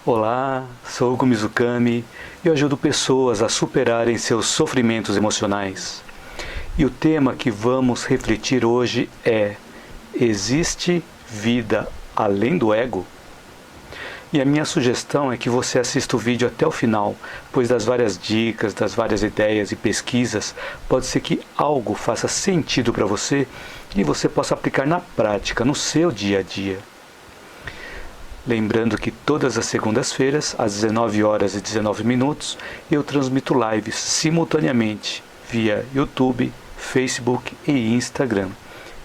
Olá, sou Hugo Mizukami e eu ajudo pessoas a superarem seus sofrimentos emocionais. E o tema que vamos refletir hoje é: existe vida além do ego? E a minha sugestão é que você assista o vídeo até o final, pois das várias dicas, das várias ideias e pesquisas, pode ser que algo faça sentido para você e você possa aplicar na prática, no seu dia a dia. Lembrando que todas as segundas-feiras, às 19 horas e 19 minutos, eu transmito lives simultaneamente via YouTube, Facebook e Instagram,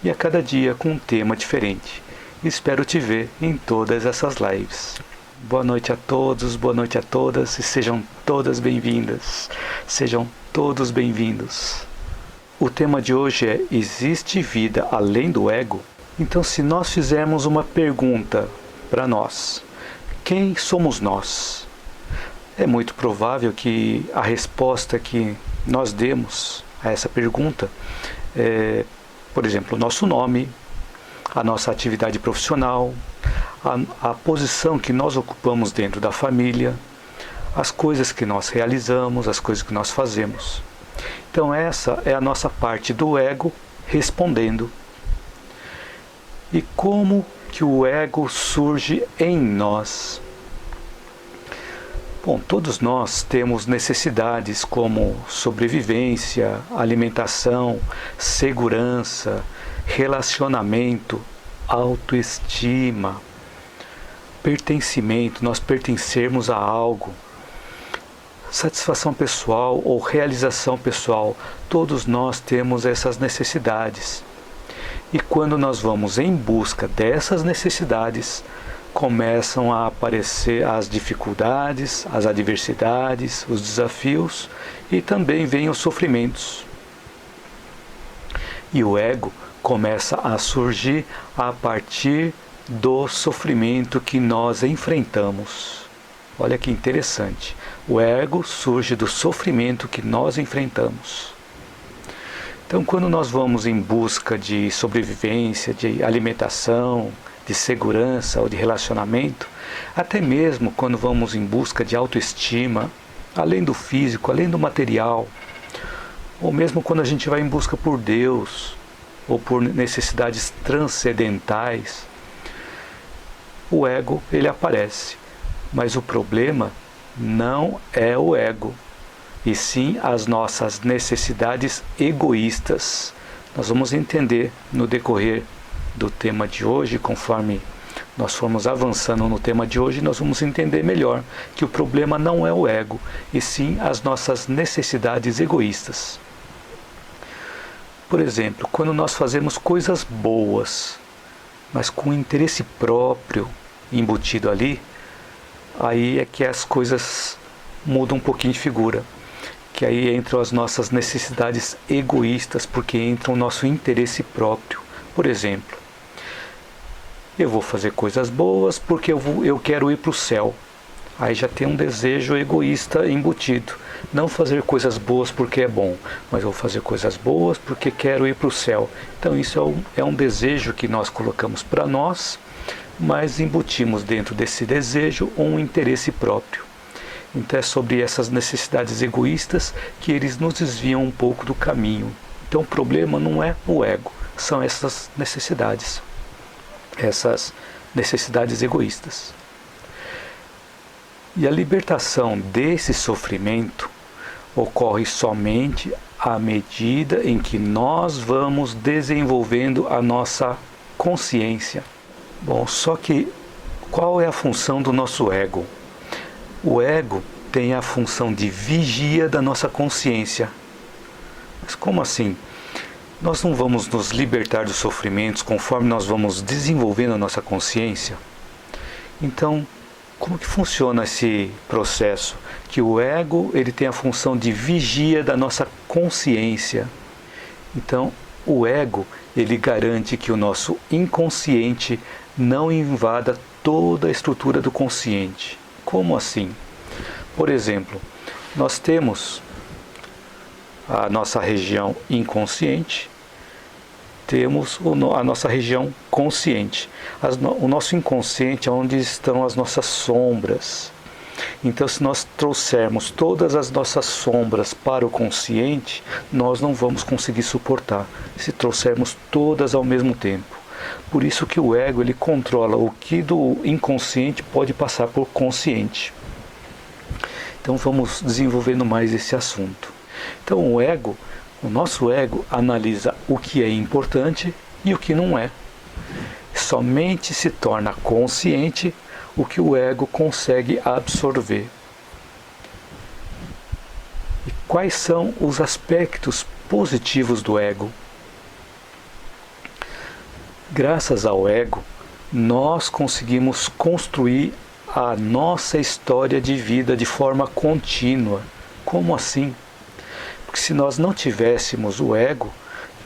e a cada dia com um tema diferente. Espero te ver em todas essas lives. Boa noite a todos, boa noite a todas e sejam todas bem-vindas. Sejam todos bem-vindos. O tema de hoje é: existe vida além do ego? Então, se nós fizermos uma pergunta para nós: quem somos nós? É muito provável que a resposta que nós demos a essa pergunta é, por exemplo, o nosso nome, a nossa atividade profissional, a posição que nós ocupamos dentro da família, as coisas que nós realizamos, as coisas que nós fazemos. Então essa é a nossa parte do ego respondendo. E como que o ego surge em nós? Bom, todos nós temos necessidades como sobrevivência, alimentação, segurança, relacionamento, autoestima, pertencimento, nós pertencermos a algo, satisfação pessoal ou realização pessoal. Todos nós temos essas necessidades. E quando nós vamos em busca dessas necessidades, começam a aparecer as dificuldades, as adversidades, os desafios e também vêm os sofrimentos. E o ego começa a surgir a partir do sofrimento que nós enfrentamos. Olha que interessante. O ego surge do sofrimento que nós enfrentamos. Então, quando nós vamos em busca de sobrevivência, de alimentação, de segurança ou de relacionamento, até mesmo quando vamos em busca de autoestima, além do físico, além do material, ou mesmo quando a gente vai em busca por Deus ou por necessidades transcendentais, o ego ele aparece. Mas o problema não é o ego, e sim as nossas necessidades egoístas. Nós vamos entender no decorrer do tema de hoje, conforme nós formos avançando no tema de hoje, nós vamos entender melhor que o problema não é o ego, e sim as nossas necessidades egoístas. Por exemplo, quando nós fazemos coisas boas, mas com interesse próprio embutido ali, aí é que as coisas mudam um pouquinho de figura. Que aí entram as nossas necessidades egoístas, porque entra o nosso interesse próprio. Por exemplo, eu vou fazer coisas boas porque eu quero ir para o céu. Aí já tem um desejo egoísta embutido. Não fazer coisas boas porque é bom, mas eu vou fazer coisas boas porque quero ir para o céu. Então isso é um desejo que nós colocamos para nós, mas embutimos dentro desse desejo um interesse próprio. Então é sobre essas necessidades egoístas que eles nos desviam um pouco do caminho. Então o problema não é o ego, são essas necessidades egoístas. E a libertação desse sofrimento ocorre somente à medida em que nós vamos desenvolvendo a nossa consciência. Bom, só que qual é a função do nosso ego? O ego tem a função de vigia da nossa consciência. Mas como assim? Nós não vamos nos libertar dos sofrimentos conforme nós vamos desenvolvendo a nossa consciência? Então, como que funciona esse processo? Que o ego ele tem a função de vigia da nossa consciência. Então, o ego ele garante que o nosso inconsciente não invada toda a estrutura do consciente. Como assim? Por exemplo, nós temos a nossa região inconsciente temos a nossa região consciente. O nosso inconsciente é onde estão as nossas sombras. Então, se nós trouxermos todas as nossas sombras para o consciente, nós não vamos conseguir suportar, se trouxermos todas ao mesmo tempo. Por isso que o ego ele controla o que do inconsciente pode passar por consciente. Então, vamos desenvolvendo mais esse assunto. Então, o nosso ego analisa o que é importante e o que não é. Somente se torna consciente o que o ego consegue absorver. E quais são os aspectos positivos do ego? Graças ao ego, nós conseguimos construir a nossa história de vida de forma contínua. Como assim? Porque se nós não tivéssemos o ego,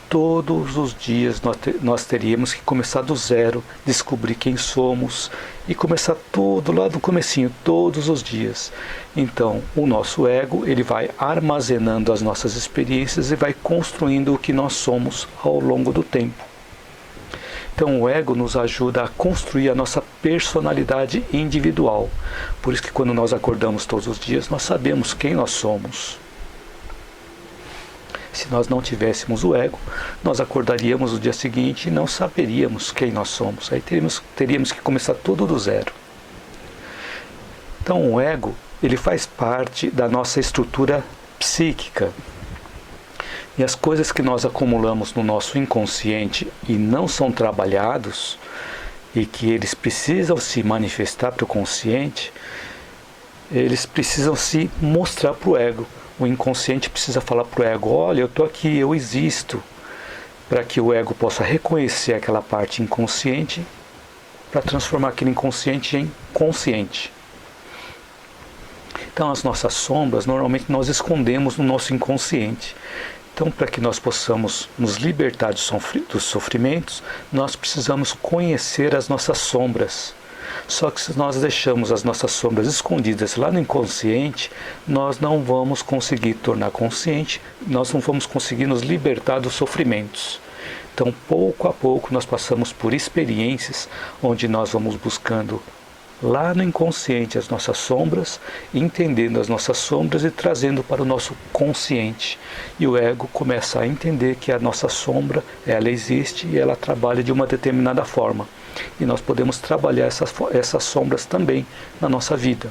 todos os dias nós teríamos que começar do zero, descobrir quem somos e começar tudo lá do comecinho, todos os dias. Então, o nosso ego ele vai armazenando as nossas experiências e vai construindo o que nós somos ao longo do tempo. Então, o ego nos ajuda a construir a nossa personalidade individual. Por isso que quando nós acordamos todos os dias, nós sabemos quem nós somos. Se nós não tivéssemos o ego, nós acordaríamos no dia seguinte e não saberíamos quem nós somos. Aí teríamos que começar tudo do zero. Então o ego, ele faz parte da nossa estrutura psíquica. E as coisas que nós acumulamos no nosso inconsciente e não são trabalhados, e que eles precisam se manifestar para o consciente, eles precisam se mostrar para o ego. O inconsciente precisa falar para o ego, olha, eu estou aqui, eu existo, para que o ego possa reconhecer aquela parte inconsciente, para transformar aquele inconsciente em consciente. Então as nossas sombras, normalmente nós escondemos no nosso inconsciente. Então, para que nós possamos nos libertar dos sofrimentos, nós precisamos conhecer as nossas sombras. Só que se nós deixamos as nossas sombras escondidas lá no inconsciente, nós não vamos conseguir tornar consciente, nós não vamos conseguir nos libertar dos sofrimentos. Então, pouco a pouco, nós passamos por experiências onde nós vamos buscando lá no inconsciente as nossas sombras, entendendo as nossas sombras e trazendo para o nosso consciente. E o ego começa a entender que a nossa sombra, ela existe e ela trabalha de uma determinada forma. E nós podemos trabalhar essas sombras também na nossa vida,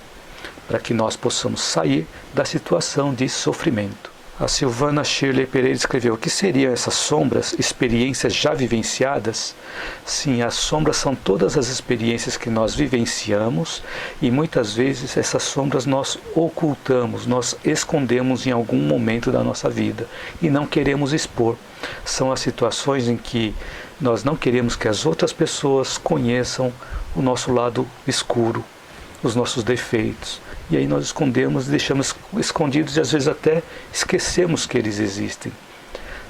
para que nós possamos sair da situação de sofrimento. A Silvana Shirley Pereira escreveu: o que seriam essas sombras, experiências já vivenciadas? Sim, as sombras são todas as experiências que nós vivenciamos e muitas vezes essas sombras nós ocultamos, nós escondemos em algum momento da nossa vida e não queremos expor. São as situações em que nós não queremos que as outras pessoas conheçam o nosso lado escuro, os nossos defeitos. E aí nós escondemos e deixamos escondidos e às vezes até esquecemos que eles existem.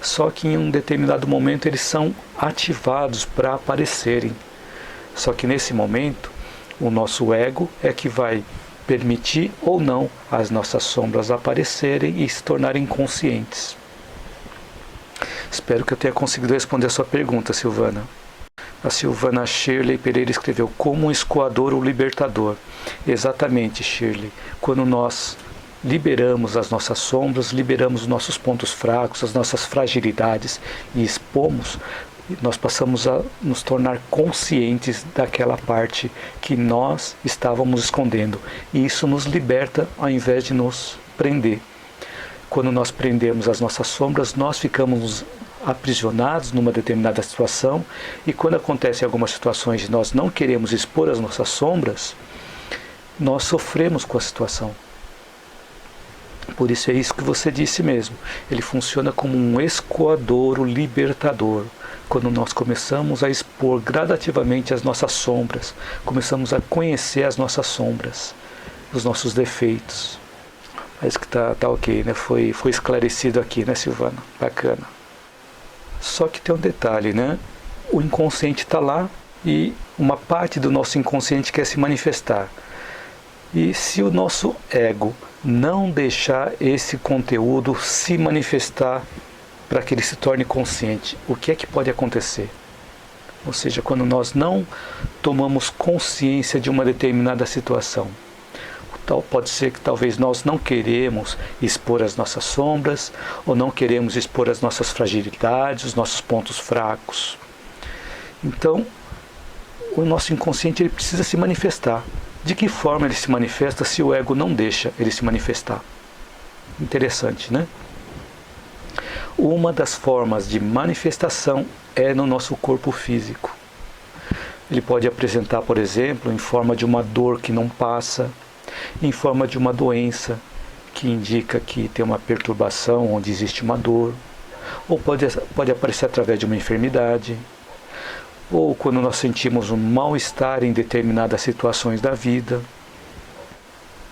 Só que em um determinado momento eles são ativados para aparecerem. Só que nesse momento o nosso ego é que vai permitir ou não as nossas sombras aparecerem e se tornarem conscientes. Espero que eu tenha conseguido responder a sua pergunta, Silvana. A Silvana Shirley Pereira escreveu: como um escoador ou libertador. Exatamente, Shirley. Quando nós liberamos as nossas sombras, liberamos os nossos pontos fracos, as nossas fragilidades e expomos, nós passamos a nos tornar conscientes daquela parte que nós estávamos escondendo. E isso nos liberta ao invés de nos prender. Quando nós prendemos as nossas sombras, nós ficamos aprisionados numa determinada situação, e quando acontecem algumas situações e nós não queremos expor as nossas sombras, nós sofremos com a situação. Por isso é isso que você disse mesmo. Ele funciona como um escoador, libertador. Quando nós começamos a expor gradativamente as nossas sombras, começamos a conhecer as nossas sombras, os nossos defeitos. Parece que tá ok, né? Foi esclarecido aqui, né, Silvana? Bacana. Só que tem um detalhe, né? O inconsciente está lá e uma parte do nosso inconsciente quer se manifestar. E se o nosso ego não deixar esse conteúdo se manifestar para que ele se torne consciente. O que é que pode acontecer? Ou seja, quando nós não tomamos consciência de uma determinada situação, pode ser que talvez nós não queremos expor as nossas sombras, ou não queremos expor as nossas fragilidades, os nossos pontos fracos. Então, o nosso inconsciente ele precisa se manifestar. De que forma ele se manifesta se o ego não deixa ele se manifestar? Interessante, né? Uma das formas de manifestação é no nosso corpo físico. Ele pode apresentar, por exemplo, em forma de uma dor que não passa, em forma de uma doença que indica que tem uma perturbação onde existe uma dor, ou pode aparecer através de uma enfermidade, ou quando nós sentimos um mal-estar em determinadas situações da vida.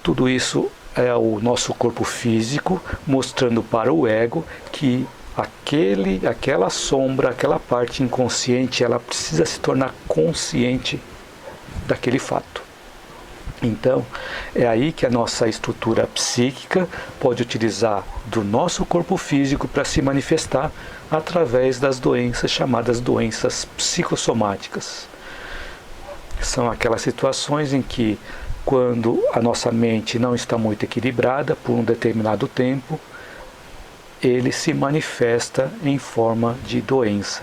Tudo isso é o nosso corpo físico mostrando para o ego que aquela sombra, aquela parte inconsciente, ela precisa se tornar consciente daquele fato. Então, é aí que a nossa estrutura psíquica pode utilizar do nosso corpo físico para se manifestar através das doenças chamadas doenças psicossomáticas. São aquelas situações em que, quando a nossa mente não está muito equilibrada por um determinado tempo, ele se manifesta em forma de doença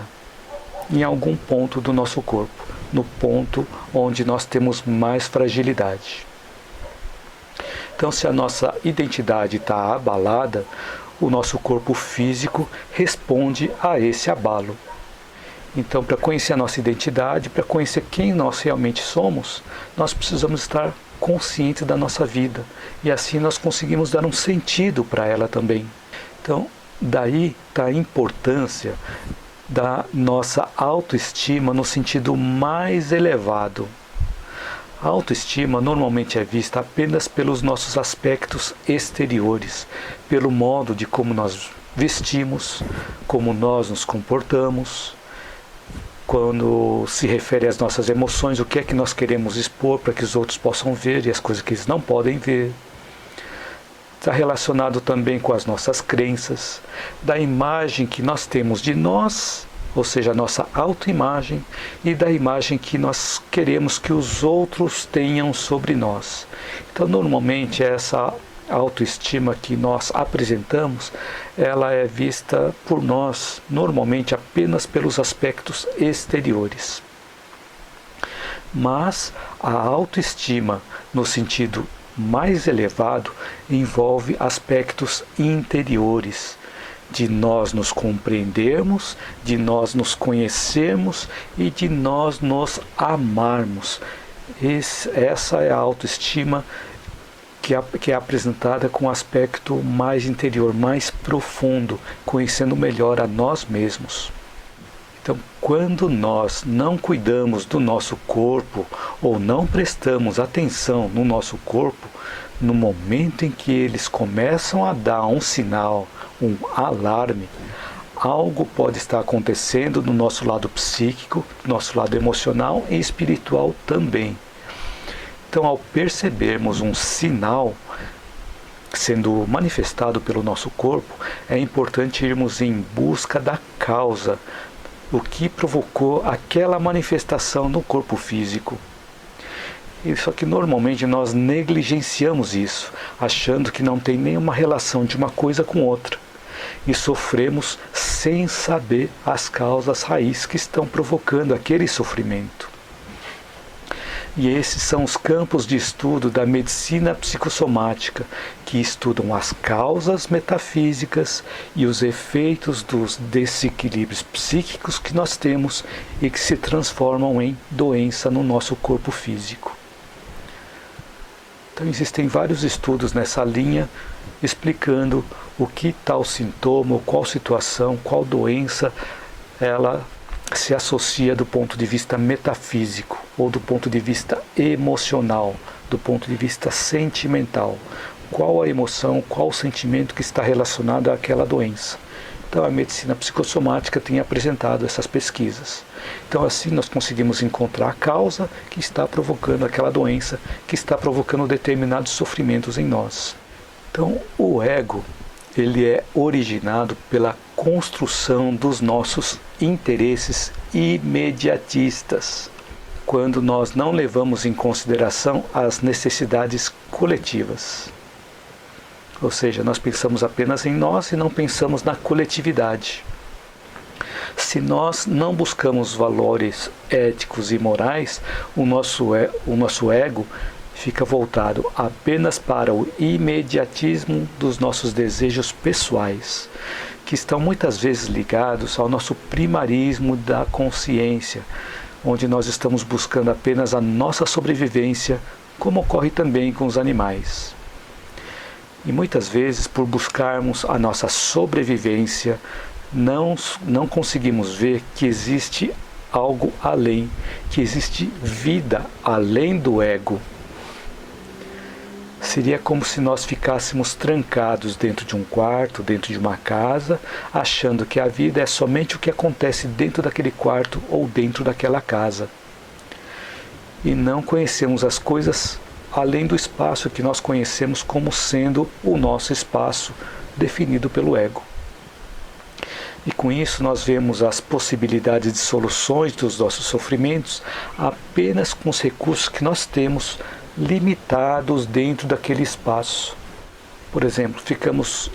em algum ponto do nosso corpo, no ponto onde nós temos mais fragilidade. Então, se a nossa identidade está abalada, o nosso corpo físico responde a esse abalo. Então, para conhecer a nossa identidade, para conhecer quem nós realmente somos, nós precisamos estar conscientes da nossa vida. E assim nós conseguimos dar um sentido para ela também. Então, daí está a importância da nossa autoestima no sentido mais elevado. A autoestima normalmente é vista apenas pelos nossos aspectos exteriores, pelo modo de como nós vestimos, como nós nos comportamos, quando se refere às nossas emoções, o que é que nós queremos expor para que os outros possam ver e as coisas que eles não podem ver. Está relacionado também com as nossas crenças, da imagem que nós temos de nós, ou seja, a nossa autoimagem, e da imagem que nós queremos que os outros tenham sobre nós. Então, normalmente, essa autoestima que nós apresentamos, ela é vista por nós, normalmente, apenas pelos aspectos exteriores. Mas a autoestima, no sentido mais elevado, envolve aspectos interiores, de nós nos compreendermos, de nós nos conhecermos e de nós nos amarmos. Essa é a autoestima que é apresentada com um aspecto mais interior, mais profundo, conhecendo melhor a nós mesmos. Então, quando nós não cuidamos do nosso corpo ou não prestamos atenção no nosso corpo, no momento em que eles começam a dar um sinal, um alarme, algo pode estar acontecendo no nosso lado psíquico, no nosso lado emocional e espiritual também. Então, ao percebermos um sinal sendo manifestado pelo nosso corpo, é importante irmos em busca da causa, o que provocou aquela manifestação no corpo físico. Só que normalmente nós negligenciamos isso, achando que não tem nenhuma relação de uma coisa com outra. E sofremos sem saber as causas raízes que estão provocando aquele sofrimento. E esses são os campos de estudo da medicina psicossomática, que estudam as causas metafísicas e os efeitos dos desequilíbrios psíquicos que nós temos e que se transformam em doença no nosso corpo físico. Então existem vários estudos nessa linha explicando o que tal sintoma, qual situação, qual doença ela se associa do ponto de vista metafísico ou do ponto de vista emocional, do ponto de vista sentimental. Qual a emoção, qual o sentimento que está relacionado àquela doença. Então a medicina psicossomática tem apresentado essas pesquisas. Então assim nós conseguimos encontrar a causa que está provocando aquela doença, que está provocando determinados sofrimentos em nós. Então o ego, ele é originado pela construção dos nossos interesses imediatistas, quando nós não levamos em consideração as necessidades coletivas. Ou seja, nós pensamos apenas em nós e não pensamos na coletividade. Se nós não buscamos valores éticos e morais, o nosso ego fica voltado apenas para o imediatismo dos nossos desejos pessoais, que estão muitas vezes ligados ao nosso primarismo da consciência, onde nós estamos buscando apenas a nossa sobrevivência, como ocorre também com os animais. E muitas vezes, por buscarmos a nossa sobrevivência, não conseguimos ver que existe algo além, que existe vida além do ego. Seria como se nós ficássemos trancados dentro de um quarto, dentro de uma casa, achando que a vida é somente o que acontece dentro daquele quarto ou dentro daquela casa. E não conhecemos as coisas além do espaço que nós conhecemos como sendo o nosso espaço definido pelo ego. E com isso nós vemos as possibilidades de soluções dos nossos sofrimentos apenas com os recursos que nós temos limitados dentro daquele espaço. Por exemplo, ficamos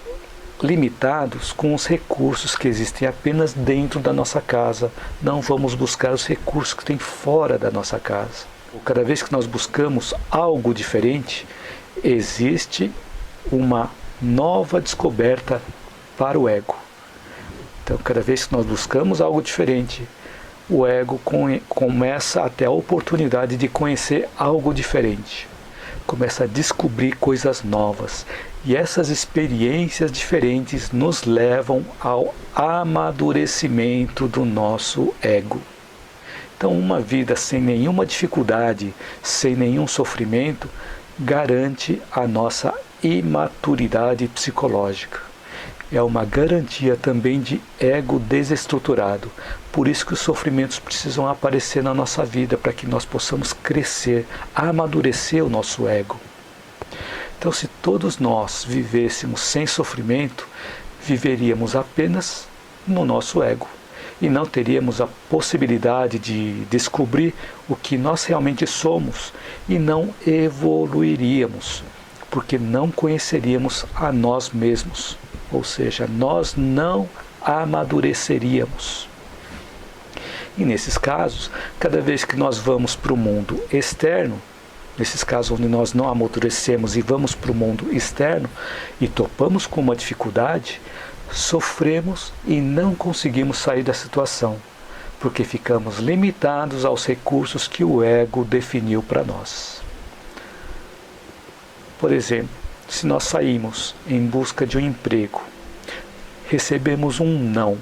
limitados com os recursos que existem apenas dentro da nossa casa. Não vamos buscar os recursos que tem fora da nossa casa. Cada vez que nós buscamos algo diferente, existe uma nova descoberta para o ego. Então, cada vez que nós buscamos algo diferente, o ego começa a ter a oportunidade de conhecer algo diferente. Começa a descobrir coisas novas. E essas experiências diferentes nos levam ao amadurecimento do nosso ego. Então, uma vida sem nenhuma dificuldade, sem nenhum sofrimento, garante a nossa imaturidade psicológica. É uma garantia também de ego desestruturado. Por isso que os sofrimentos precisam aparecer na nossa vida, para que nós possamos crescer, amadurecer o nosso ego. Então, se todos nós vivêssemos sem sofrimento, viveríamos apenas no nosso ego. E não teríamos a possibilidade de descobrir o que nós realmente somos e não evoluiríamos, porque não conheceríamos a nós mesmos. Ou seja, nós não amadureceríamos. E nesses casos, cada vez que nós vamos para o mundo externo, nesses casos onde nós não amadurecemos e vamos para o mundo externo e topamos com uma dificuldade, sofremos e não conseguimos sair da situação, porque ficamos limitados aos recursos que o ego definiu para nós. Por exemplo, se nós saímos em busca de um emprego, recebemos um não,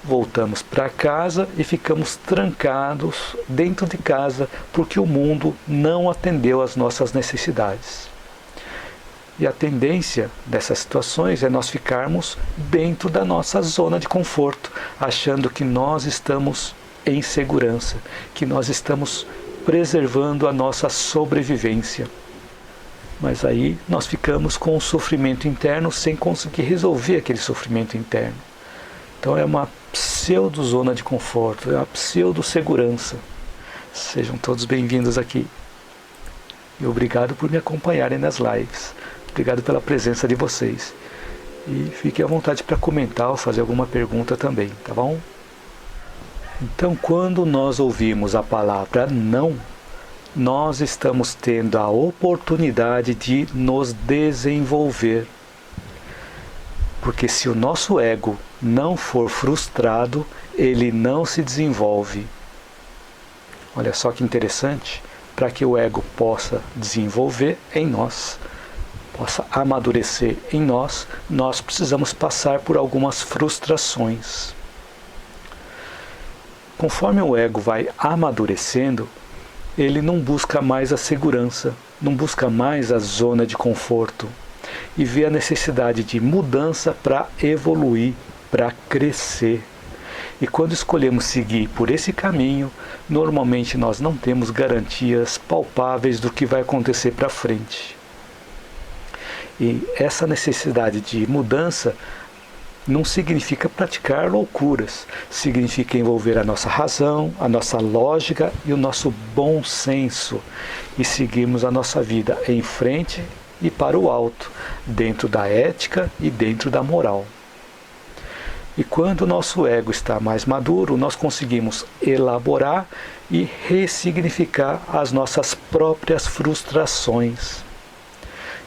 voltamos para casa e ficamos trancados dentro de casa porque o mundo não atendeu às nossas necessidades. E a tendência dessas situações é nós ficarmos dentro da nossa zona de conforto, achando que nós estamos em segurança, que nós estamos preservando a nossa sobrevivência. Mas aí nós ficamos com um sofrimento interno sem conseguir resolver aquele sofrimento interno. Então é uma pseudo-zona de conforto, é uma pseudo-segurança. Sejam todos bem-vindos aqui. E obrigado por me acompanharem nas lives. Obrigado pela presença de vocês. E fiquem à vontade para comentar ou fazer alguma pergunta também, tá bom? Então, quando nós ouvimos a palavra não, nós estamos tendo a oportunidade de nos desenvolver. Porque se o nosso ego não for frustrado, ele não se desenvolve. Olha só que interessante, para que o ego possa desenvolver em nós, possa amadurecer em nós, nós precisamos passar por algumas frustrações. Conforme o ego vai amadurecendo, ele não busca mais a segurança, não busca mais a zona de conforto e vê a necessidade de mudança para evoluir, para crescer. E quando escolhemos seguir por esse caminho, normalmente nós não temos garantias palpáveis do que vai acontecer para frente. E essa necessidade de mudança não significa praticar loucuras, significa envolver a nossa razão, a nossa lógica e o nosso bom senso e seguirmos a nossa vida em frente e para o alto, dentro da ética e dentro da moral. E quando o nosso ego está mais maduro, nós conseguimos elaborar e ressignificar as nossas próprias frustrações.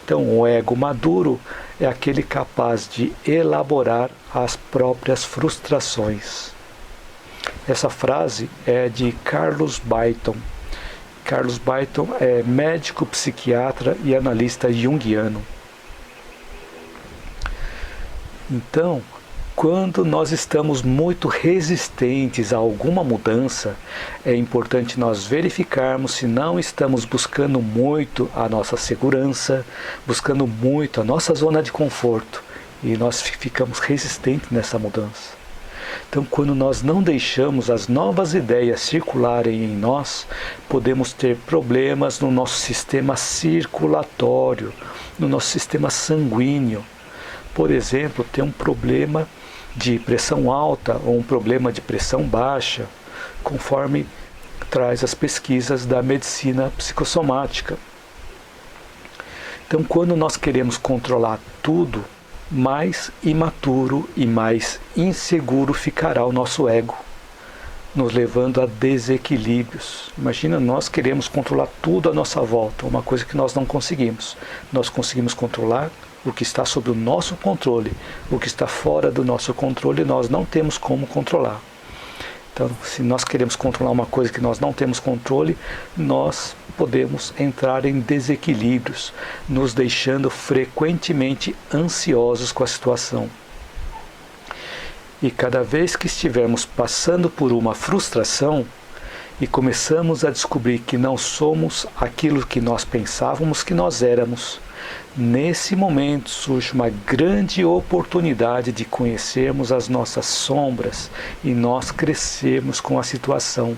Então, o ego maduro é aquele capaz de elaborar as próprias frustrações. Essa frase é de Carlos Buyton. Carlos Buyton é médico, psiquiatra e analista junguiano. Então, quando nós estamos muito resistentes a alguma mudança, é importante nós verificarmos se não estamos buscando muito a nossa segurança, buscando muito a nossa zona de conforto, e nós ficamos resistentes nessa mudança. Então, quando nós não deixamos as novas ideias circularem em nós, podemos ter problemas no nosso sistema circulatório, no nosso sistema sanguíneo. Por exemplo, ter um problema de pressão alta ou um problema de pressão baixa, conforme traz as pesquisas da medicina psicossomática. Então, quando nós queremos controlar tudo, mais imaturo e mais inseguro ficará o nosso ego, nos levando a desequilíbrios. Imagina, nós queremos controlar tudo à nossa volta, uma coisa que nós não conseguimos. Nós conseguimos controlar o que está sob o nosso controle, o que está fora do nosso controle, nós não temos como controlar. Então, se nós queremos controlar uma coisa que nós não temos controle, nós podemos entrar em desequilíbrios, nos deixando frequentemente ansiosos com a situação. E cada vez que estivermos passando por uma frustração e começamos a descobrir que não somos aquilo que nós pensávamos que nós éramos, nesse momento surge uma grande oportunidade de conhecermos as nossas sombras e nós crescermos com a situação.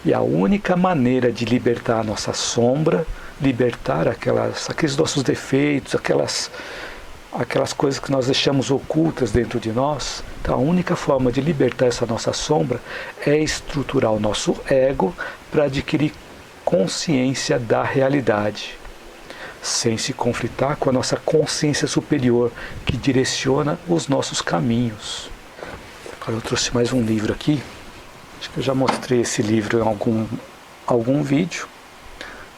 E a única maneira de libertar a nossa sombra, libertar aqueles nossos defeitos, aquelas coisas que nós deixamos ocultas dentro de nós, então a única forma de libertar essa nossa sombra é estruturar o nosso ego para adquirir consciência da realidade, sem se conflitar com a nossa consciência superior, que direciona os nossos caminhos. Agora eu trouxe mais um livro aqui, acho que eu já mostrei esse livro em algum vídeo,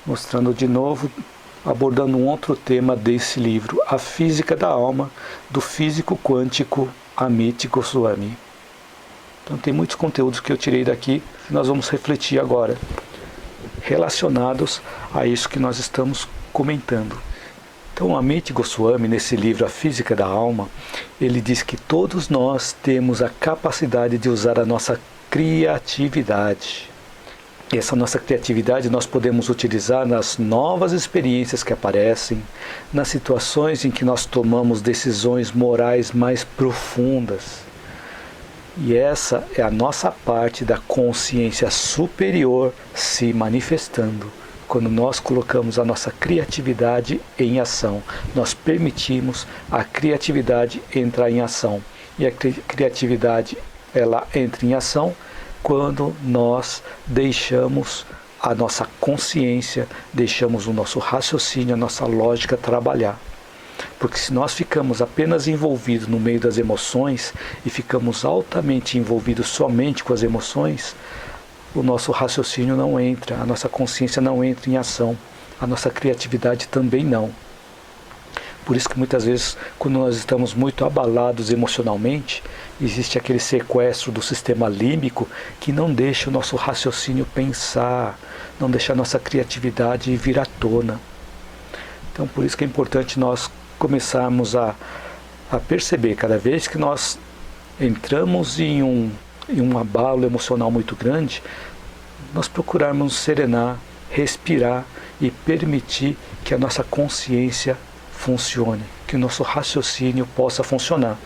mostrando de novo, abordando um outro tema desse livro, A Física da Alma, do físico quântico Amit Goswami. Então tem muitos conteúdos que eu tirei daqui, que nós vamos refletir agora, relacionados a isso que nós estamos comentando. Então, Amit Goswami, nesse livro A Física da Alma, ele diz que todos nós temos a capacidade de usar a nossa criatividade. E essa nossa criatividade nós podemos utilizar nas novas experiências que aparecem, nas situações em que nós tomamos decisões morais mais profundas. E essa é a nossa parte da consciência superior se manifestando. Quando nós colocamos a nossa criatividade em ação, nós permitimos a criatividade entrar em ação. E a criatividade, ela entra em ação quando nós deixamos a nossa consciência, deixamos o nosso raciocínio, a nossa lógica trabalhar. Porque se nós ficamos apenas envolvidos no meio das emoções e ficamos altamente envolvidos somente com as emoções, o nosso raciocínio não entra, a nossa consciência não entra em ação, a nossa criatividade também não. Por isso que muitas vezes, quando nós estamos muito abalados emocionalmente, existe aquele sequestro do sistema límbico que não deixa o nosso raciocínio pensar, não deixa a nossa criatividade vir à tona. Então, por isso que é importante nós começarmos a perceber, cada vez que nós entramos em um abalo emocional muito grande, nós procurarmos serenar, respirar e permitir que a nossa consciência funcione, que o nosso raciocínio possa funcionar,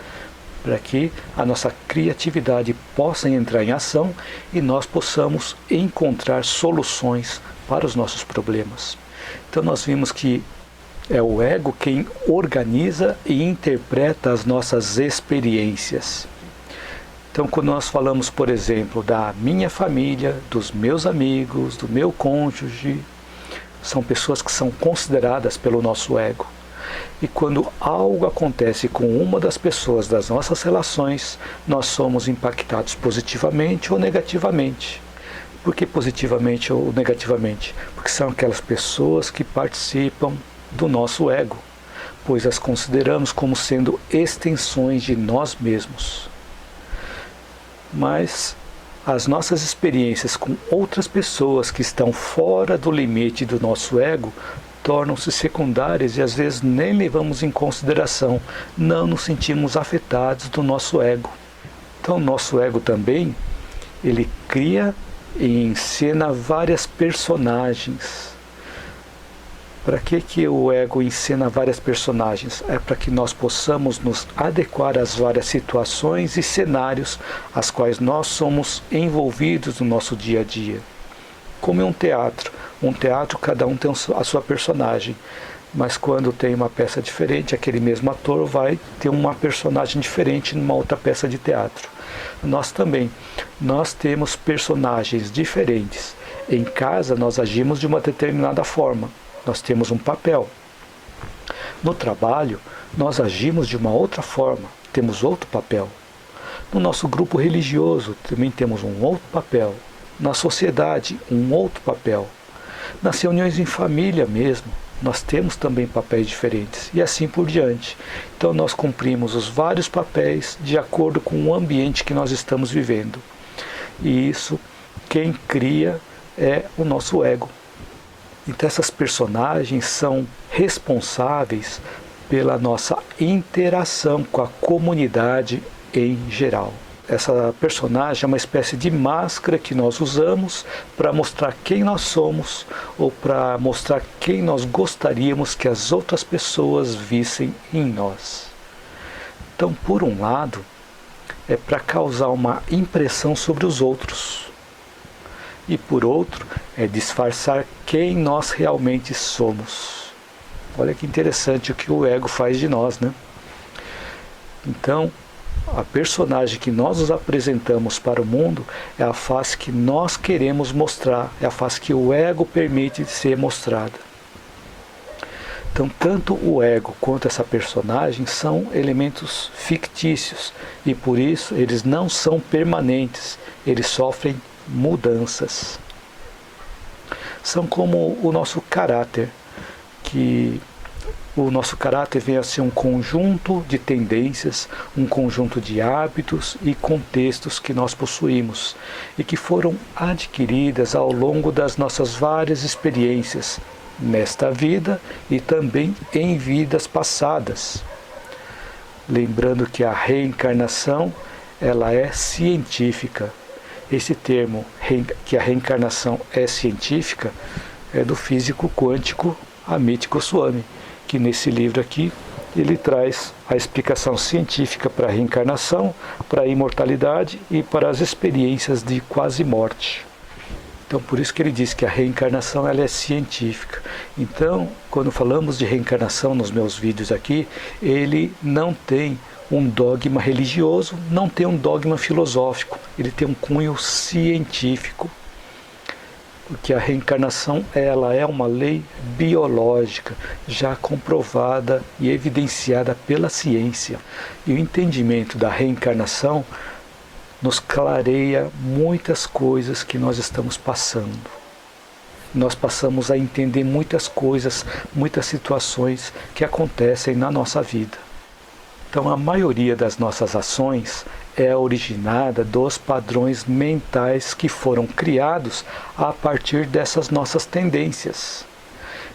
para que a nossa criatividade possa entrar em ação e nós possamos encontrar soluções para os nossos problemas. Então nós vimos que É o ego quem organiza e interpreta as nossas experiências. Então, quando nós falamos, por exemplo, da minha família, dos meus amigos, do meu cônjuge, são pessoas que são consideradas pelo nosso ego. E quando algo acontece com uma das pessoas das nossas relações, nós somos impactados positivamente ou negativamente. Por que positivamente ou negativamente? Porque são aquelas pessoas que participam do nosso ego, pois as consideramos como sendo extensões de nós mesmos. Mas as nossas experiências com outras pessoas que estão fora do limite do nosso ego tornam-se secundárias e às vezes nem levamos em consideração, não nos sentimos afetados do nosso ego. Então, nosso ego também, ele cria e encena várias personagens. Para que o ego encena várias personagens? É para que nós possamos nos adequar às várias situações e cenários às quais nós somos envolvidos no nosso dia a dia. Como em um teatro. Um teatro, cada um tem a sua personagem. Mas quando tem uma peça diferente, aquele mesmo ator vai ter uma personagem diferente numa outra peça de teatro. Nós também. Nós temos personagens diferentes. Em casa, nós agimos de uma determinada forma. Nós temos um papel. No trabalho, nós agimos de uma outra forma, temos outro papel. No nosso grupo religioso, também temos um outro papel. Na sociedade, um outro papel. Nas reuniões em família mesmo, nós temos também papéis diferentes, e assim por diante. Então nós cumprimos os vários papéis de acordo com o ambiente que nós estamos vivendo. E isso, quem cria é o nosso ego. Então essas personagens são responsáveis pela nossa interação com a comunidade em geral. Essa personagem é uma espécie de máscara que nós usamos para mostrar quem nós somos ou para mostrar quem nós gostaríamos que as outras pessoas vissem em nós. Então, por um lado, é para causar uma impressão sobre os outros. E por outro, é disfarçar quem nós realmente somos. Olha que interessante o que o ego faz de nós, né? Então, a personagem que nós nos apresentamos para o mundo é a face que nós queremos mostrar, é a face que o ego permite ser mostrada. Então, tanto o ego quanto essa personagem são elementos fictícios e por isso eles não são permanentes, eles sofrem mudanças. São como o nosso caráter, que o nosso caráter vem a ser um conjunto de tendências, um conjunto de hábitos e contextos que nós possuímos e que foram adquiridas ao longo das nossas várias experiências nesta vida e também em vidas passadas. Lembrando que a reencarnação, ela é científica. Esse termo, que a reencarnação é científica, é do físico quântico Amit Goswami, que nesse livro aqui ele traz a explicação científica para a reencarnação, para a imortalidade e para as experiências de quase morte. Então, por isso que ele diz que a reencarnação ela é científica. Então, quando falamos de reencarnação nos meus vídeos aqui, ele não tem um dogma religioso, não tem um dogma filosófico, ele tem um cunho científico. Porque a reencarnação ela é uma lei biológica, já comprovada e evidenciada pela ciência. E o entendimento da reencarnação nos clareia muitas coisas que nós estamos passando. Nós passamos a entender muitas coisas, muitas situações que acontecem na nossa vida. Então, a maioria das nossas ações é originada dos padrões mentais que foram criados a partir dessas nossas tendências.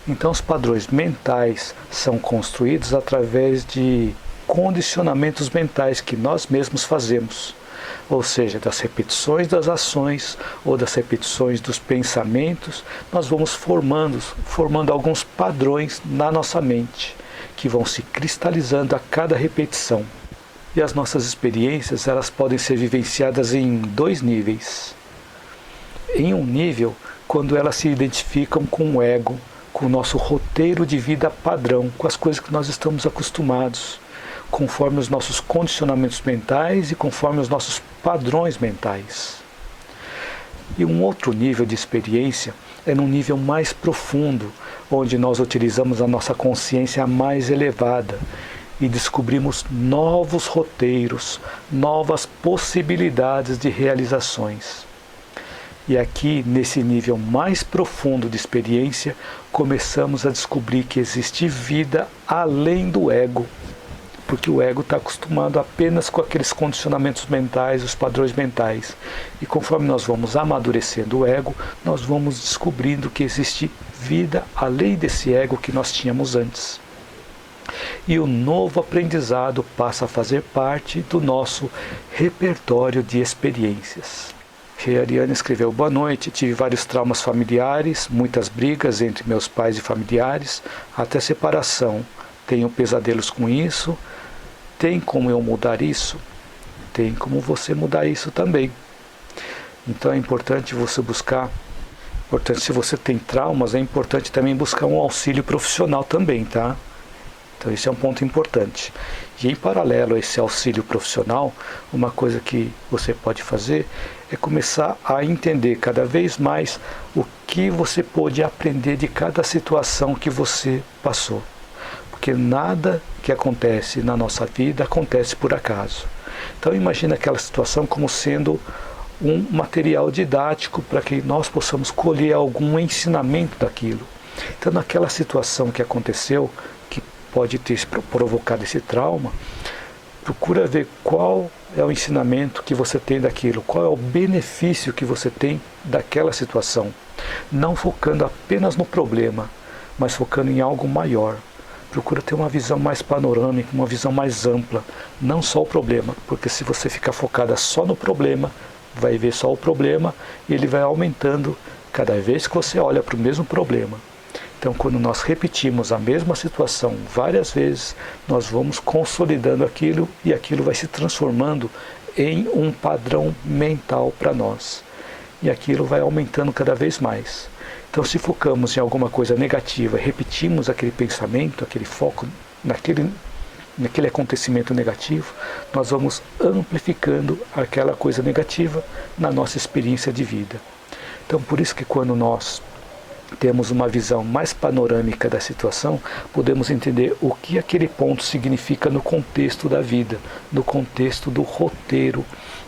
Então, os padrões mentais são construídos através de condicionamentos mentais que nós mesmos fazemos, ou seja, das repetições das ações ou das repetições dos pensamentos, nós vamos formando alguns padrões na nossa mente, que vão se cristalizando a cada repetição. E as nossas experiências, elas podem ser vivenciadas em dois níveis. Em um nível, quando elas se identificam com o ego, com o nosso roteiro de vida padrão, com as coisas que nós estamos acostumados, conforme os nossos condicionamentos mentais e conforme os nossos padrões mentais. E um outro nível de experiência é num nível mais profundo, onde nós utilizamos a nossa consciência mais elevada e descobrimos novos roteiros, novas possibilidades de realizações. E aqui, nesse nível mais profundo de experiência, começamos a descobrir que existe vida além do ego. Porque o ego está acostumado apenas com aqueles condicionamentos mentais, os padrões mentais. E conforme nós vamos amadurecendo o ego, nós vamos descobrindo que existe vida além desse ego que nós tínhamos antes. E o novo aprendizado passa a fazer parte do nosso repertório de experiências. Ariane escreveu: boa noite, tive vários traumas familiares, muitas brigas entre meus pais e familiares, até separação. Tenho pesadelos com isso. Tem como eu mudar isso? Tem como você mudar isso também. Então é importante você buscar, se você tem traumas, é importante também buscar um auxílio profissional também, tá? Então esse é um ponto importante. E em paralelo a esse auxílio profissional, uma coisa que você pode fazer é começar a entender cada vez mais o que você pode aprender de cada situação que você passou. Porque nada que acontece na nossa vida acontece por acaso. Então imagine aquela situação como sendo um material didático para que nós possamos colher algum ensinamento daquilo. Então naquela situação que aconteceu, que pode ter provocado esse trauma, procura ver qual é o ensinamento que você tem daquilo, qual é o benefício que você tem daquela situação. Não focando apenas no problema, mas focando em algo maior. Procura ter uma visão mais panorâmica, uma visão mais ampla, não só o problema, porque se você ficar focada só no problema, vai ver só o problema e ele vai aumentando cada vez que você olha para o mesmo problema. Então, quando nós repetimos a mesma situação várias vezes, nós vamos consolidando aquilo e aquilo vai se transformando em um padrão mental para nós. E aquilo vai aumentando cada vez mais. Então, se focamos em alguma coisa negativa, repetimos aquele pensamento, aquele foco naquele acontecimento negativo, nós vamos amplificando aquela coisa negativa na nossa experiência de vida. Então, por isso que quando nós temos uma visão mais panorâmica da situação, podemos entender o que aquele ponto significa no contexto da vida, no contexto do roteiro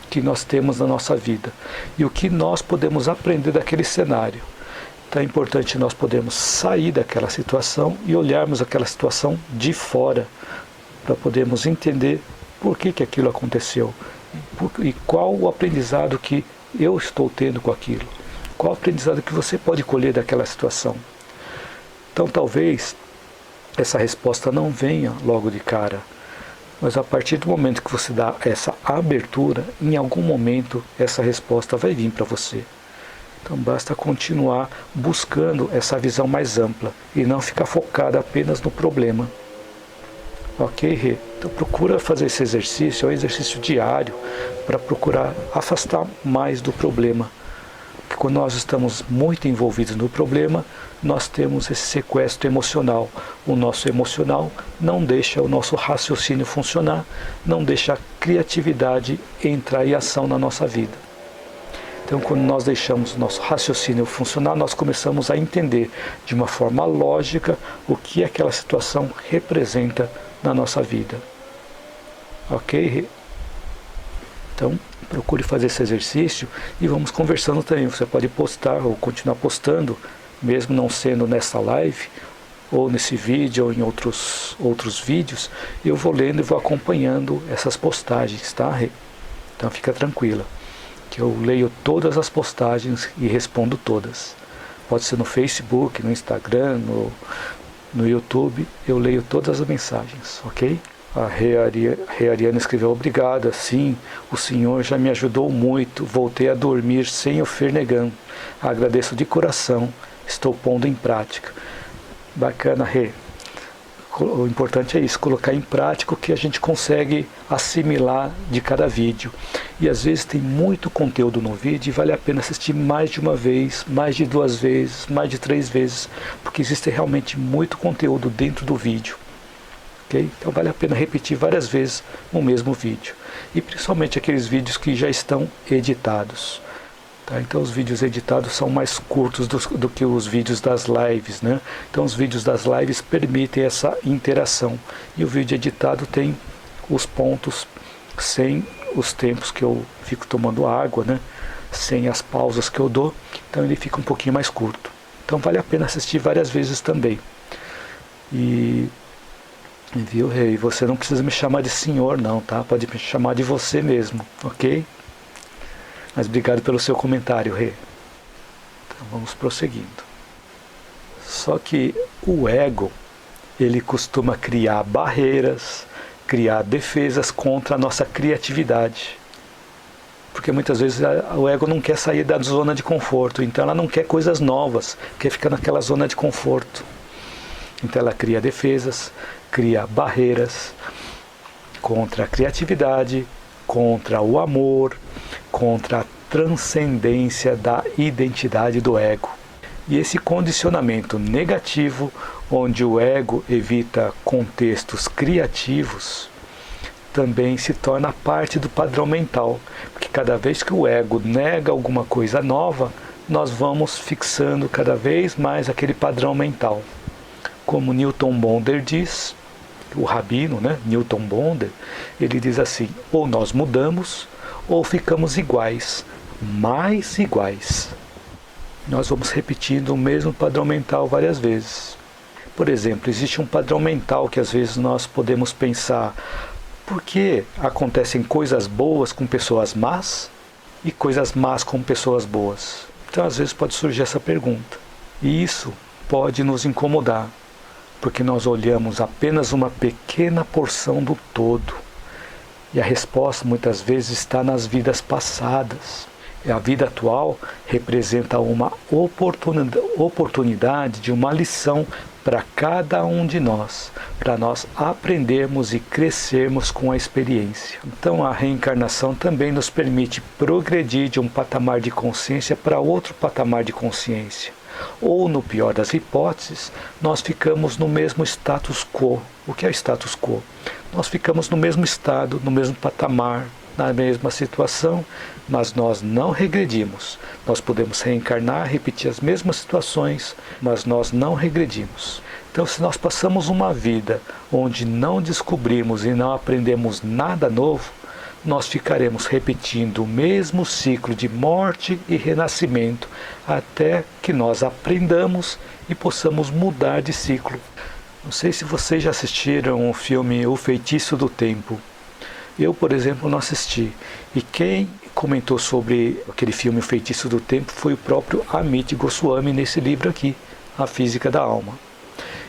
que nós temos na nossa vida e o que nós podemos aprender daquele cenário. Então é importante nós podermos sair daquela situação e olharmos aquela situação de fora para podermos entender por que aquilo aconteceu e qual o aprendizado que eu estou tendo com aquilo. Qual o aprendizado que você pode colher daquela situação? Então talvez essa resposta não venha logo de cara, mas a partir do momento que você dá essa abertura, em algum momento essa resposta vai vir para você. Então basta continuar buscando essa visão mais ampla e não ficar focada apenas no problema. Ok, Rê? Então procura fazer esse exercício, é um exercício diário, para procurar afastar mais do problema. Porque quando nós estamos muito envolvidos no problema, nós temos esse sequestro emocional. O nosso emocional não deixa o nosso raciocínio funcionar, não deixa a criatividade entrar em ação na nossa vida. Então, quando nós deixamos o nosso raciocínio funcionar, nós começamos a entender de uma forma lógica o que aquela situação representa na nossa vida. Ok? Então, procure fazer esse exercício e vamos conversando também. Você pode postar ou continuar postando, mesmo não sendo nessa live, ou nesse vídeo, ou em outros vídeos. Eu vou lendo e vou acompanhando essas postagens, tá? Então, fica tranquila, que eu leio todas as postagens e respondo todas. Pode ser no Facebook, no Instagram, no YouTube, eu leio todas as mensagens, ok? A Ariane escreveu: obrigada, sim, o Senhor já me ajudou muito, voltei a dormir sem o Fernegan. Agradeço de coração, estou pondo em prática. Bacana, Rê. O importante é isso, colocar em prática o que a gente consegue assimilar de cada vídeo. E às vezes tem muito conteúdo no vídeo e vale a pena assistir mais de uma vez, mais de 2 vezes, mais de 3 vezes, porque existe realmente muito conteúdo dentro do vídeo. Okay? Então vale a pena repetir várias vezes o mesmo vídeo. E principalmente aqueles vídeos que já estão editados. Tá? Então os vídeos editados são mais curtos do que os vídeos das lives, né? Então os vídeos das lives permitem essa interação. E o vídeo editado tem os pontos sem os tempos que eu fico tomando água, né? Sem as pausas que eu dou. Então ele fica um pouquinho mais curto. Então vale a pena assistir várias vezes também. E... viu, Rei? Você não precisa me chamar de senhor não, tá? Pode me chamar de você mesmo, ok? Mas obrigado pelo seu comentário, Rei. Então vamos prosseguindo. Só que o ego, ele costuma criar barreiras, criar defesas contra a nossa criatividade. Porque muitas vezes o ego não quer sair da zona de conforto, então ela não quer coisas novas, quer ficar naquela zona de conforto. Então ela cria defesas, cria barreiras contra a criatividade, contra o amor, contra a transcendência da identidade do ego. E esse condicionamento negativo, onde o ego evita contextos criativos, também se torna parte do padrão mental, porque cada vez que o ego nega alguma coisa nova, nós vamos fixando cada vez mais aquele padrão mental. Como Newton Bonder diz, o rabino, né, Newton Bonder, ele diz assim: ou nós mudamos, ou ficamos iguais, mais iguais. Nós vamos repetindo o mesmo padrão mental várias vezes. Por exemplo, existe um padrão mental que às vezes nós podemos pensar: por que acontecem coisas boas com pessoas más e coisas más com pessoas boas? Então às vezes pode surgir essa pergunta. E isso pode nos incomodar, porque nós olhamos apenas uma pequena porção do todo. E a resposta muitas vezes está nas vidas passadas. E a vida atual representa uma oportunidade de uma lição para cada um de nós, para nós aprendermos e crescermos com a experiência. Então a reencarnação também nos permite progredir de um patamar de consciência para outro patamar de consciência. Ou, no pior das hipóteses, nós ficamos no mesmo status quo. O que é status quo? Nós ficamos no mesmo estado, no mesmo patamar, na mesma situação, mas nós não regredimos. Nós podemos reencarnar, repetir as mesmas situações, mas nós não regredimos. Então, se nós passamos uma vida onde não descobrimos e não aprendemos nada novo, nós ficaremos repetindo o mesmo ciclo de morte e renascimento até que nós aprendamos e possamos mudar de ciclo. Não sei se vocês já assistiram o filme O Feitiço do Tempo. Eu, por exemplo, não assisti. E quem comentou sobre aquele filme O Feitiço do Tempo foi o próprio Amit Goswami nesse livro aqui, A Física da Alma.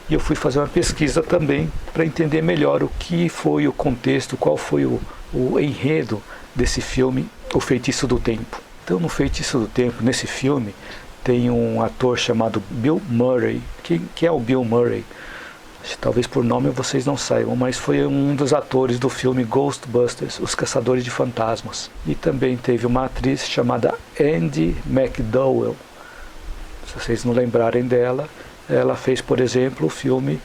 E eu fui fazer uma pesquisa também para entender melhor o que foi o contexto, qual foi o enredo desse filme, O Feitiço do Tempo. Então, no Feitiço do Tempo, nesse filme, tem um ator chamado Bill Murray. Quem é o Bill Murray? Talvez por nome vocês não saibam, mas foi um dos atores do filme Ghostbusters, Os Caçadores de Fantasmas. E também teve uma atriz chamada Andie MacDowell. Se vocês não lembrarem dela, ela fez, por exemplo, o filme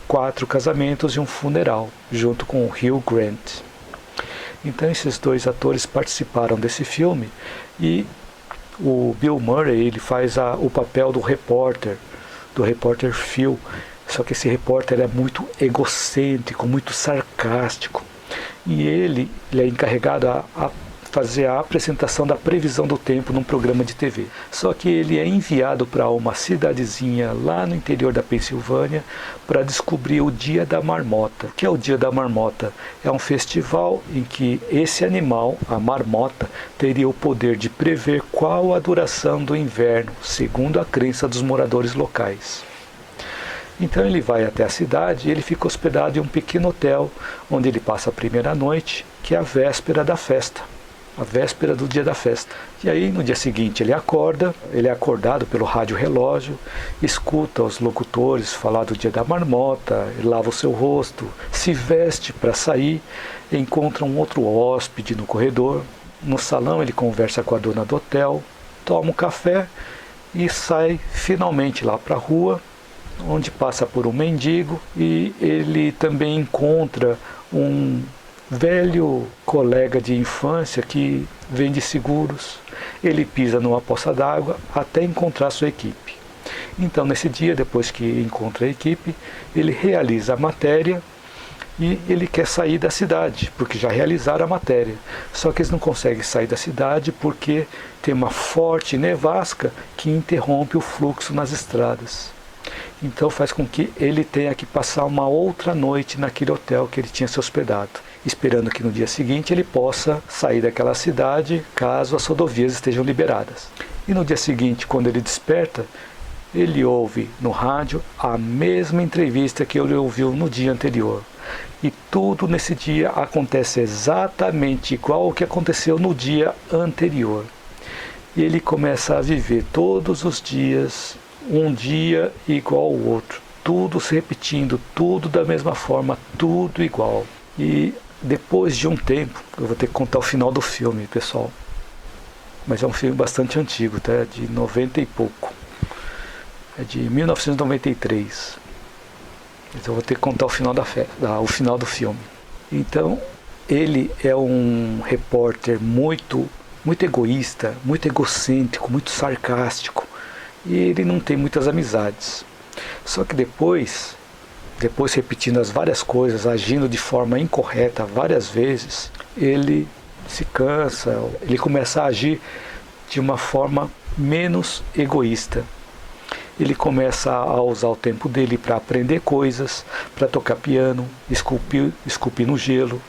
4 Casamentos e um Funeral, junto com o Hugh Grant. Então esses dois atores participaram desse filme e o Bill Murray ele faz o papel do repórter Phil. Só que esse repórter é muito egocêntrico, muito sarcástico. E ele é encarregado a fazer a apresentação da previsão do tempo num programa de TV. Só que ele é enviado para uma cidadezinha lá no interior da Pensilvânia para descobrir o Dia da Marmota. O que é o Dia da Marmota? É um festival em que esse animal, a marmota, teria o poder de prever qual a duração do inverno, segundo a crença dos moradores locais. Então ele vai até a cidade e ele fica hospedado em um pequeno hotel, onde ele passa a primeira noite, que é a véspera da festa, a véspera do dia da festa. E aí no dia seguinte ele é acordado pelo rádio relógio, escuta os locutores falar do dia da marmota, ele lava o seu rosto, se veste para sair, encontra um outro hóspede no corredor, no salão ele conversa com a dona do hotel, toma um café e sai finalmente lá para a rua, onde passa por um mendigo e ele também encontra um velho colega de infância que vende seguros. Ele pisa numa poça d'água até encontrar sua equipe. Então, nesse dia, depois que encontra a equipe, ele realiza a matéria e ele quer sair da cidade, porque já realizaram a matéria. Só que eles não conseguem sair da cidade porque tem uma forte nevasca que interrompe o fluxo nas estradas. Então faz com que ele tenha que passar uma outra noite naquele hotel que ele tinha se hospedado, esperando que no dia seguinte ele possa sair daquela cidade caso as rodovias estejam liberadas. E no dia seguinte, quando ele desperta, ele ouve no rádio a mesma entrevista que ele ouviu no dia anterior. E tudo nesse dia acontece exatamente igual ao que aconteceu no dia anterior. E ele começa a viver todos os dias, um dia igual ao outro, tudo se repetindo, tudo da mesma forma, tudo igual. E depois de um tempo, eu vou ter que contar o final do filme, pessoal, mas é um filme bastante antigo, tá? De 90 e pouco, é de 1993, então eu vou ter que contar o final o final do filme. Então ele é um repórter muito egoísta, muito egocêntrico, muito sarcástico, e ele não tem muitas amizades. Só que depois repetindo as várias coisas, agindo de forma incorreta várias vezes, ele se cansa, ele começa a agir de uma forma menos egoísta. Ele começa a usar o tempo dele para aprender coisas, para tocar piano, esculpir no gelo.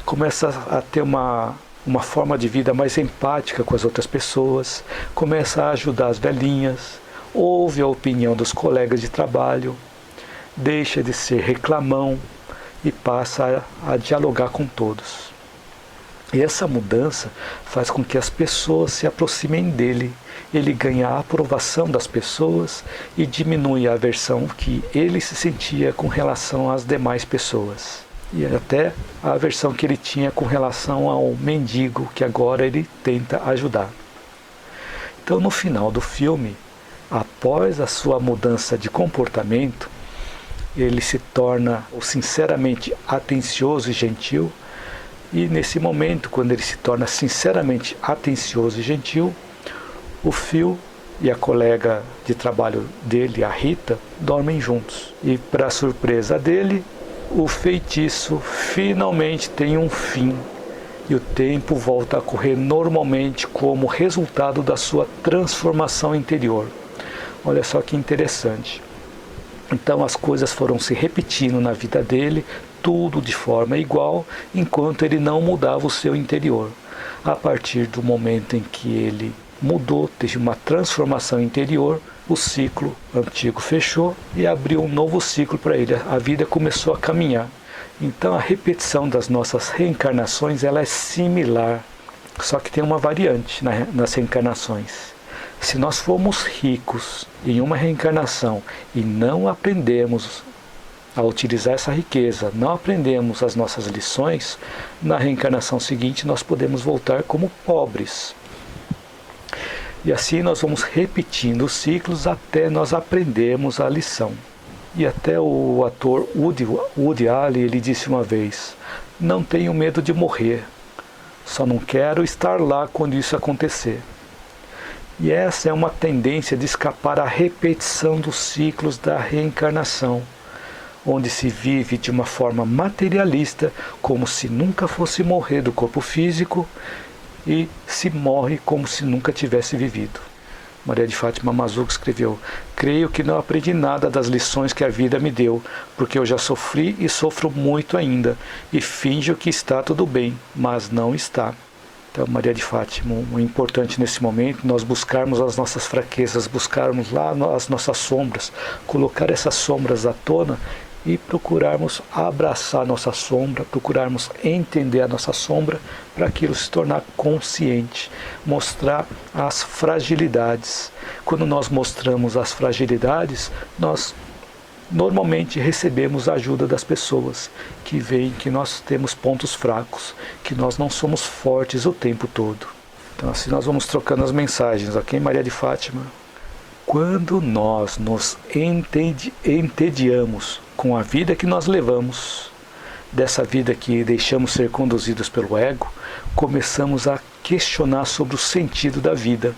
Começa a ter uma forma de vida mais empática com as outras pessoas, começa a ajudar as velhinhas, ouve a opinião dos colegas de trabalho, deixa de ser reclamão e passa a dialogar com todos. E essa mudança faz com que as pessoas se aproximem dele. Ele ganha a aprovação das pessoas e diminui a aversão que ele se sentia com relação às demais pessoas. E até a aversão que ele tinha com relação ao mendigo que agora ele tenta ajudar. Então, no final do filme, após a sua mudança de comportamento, ele se torna sinceramente atencioso e gentil. E nesse momento, quando ele se torna sinceramente atencioso e gentil, o Phil e a colega de trabalho dele, a Rita, dormem juntos. E para surpresa dele, o feitiço finalmente tem um fim e o tempo volta a correr normalmente como resultado da sua transformação interior. Olha só que interessante. Então as coisas foram se repetindo na vida dele, tudo de forma igual, enquanto ele não mudava o seu interior. A partir do momento em que ele mudou, teve uma transformação interior, o ciclo antigo fechou e abriu um novo ciclo para ele. A vida começou a caminhar. Então a repetição das nossas reencarnações ela é similar, só que tem uma variante nas reencarnações. Se nós formos ricos em uma reencarnação e não aprendemos a utilizar essa riqueza, não aprendemos as nossas lições, na reencarnação seguinte nós podemos voltar como pobres. E assim nós vamos repetindo os ciclos até nós aprendermos a lição. E até o ator Woody Allen, ele disse uma vez: não tenho medo de morrer, só não quero estar lá quando isso acontecer. E essa é uma tendência de escapar à repetição dos ciclos da reencarnação, onde se vive de uma forma materialista, como se nunca fosse morrer do corpo físico, e se morre como se nunca tivesse vivido. Maria de Fátima Mazzuco escreveu: creio que não aprendi nada das lições que a vida me deu, porque eu já sofri e sofro muito ainda, e finjo que está tudo bem, mas não está. Então, Maria de Fátima, o importante nesse momento, nós buscarmos as nossas fraquezas, buscarmos lá as nossas sombras, colocar essas sombras à tona e procurarmos abraçar a nossa sombra, procurarmos entender a nossa sombra para aquilo se tornar consciente, mostrar as fragilidades. Quando nós mostramos as fragilidades, nós normalmente recebemos a ajuda das pessoas que veem que nós temos pontos fracos, que nós não somos fortes o tempo todo. Então assim nós vamos trocando as mensagens, ok, Maria de Fátima? Quando nós nos entediamos com a vida que nós levamos, dessa vida que deixamos ser conduzidos pelo ego, começamos a questionar sobre o sentido da vida.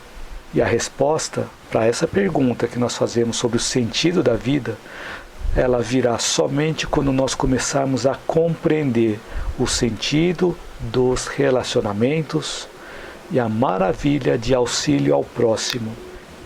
E a resposta para essa pergunta que nós fazemos sobre o sentido da vida, ela virá somente quando nós começarmos a compreender o sentido dos relacionamentos e a maravilha de auxílio ao próximo.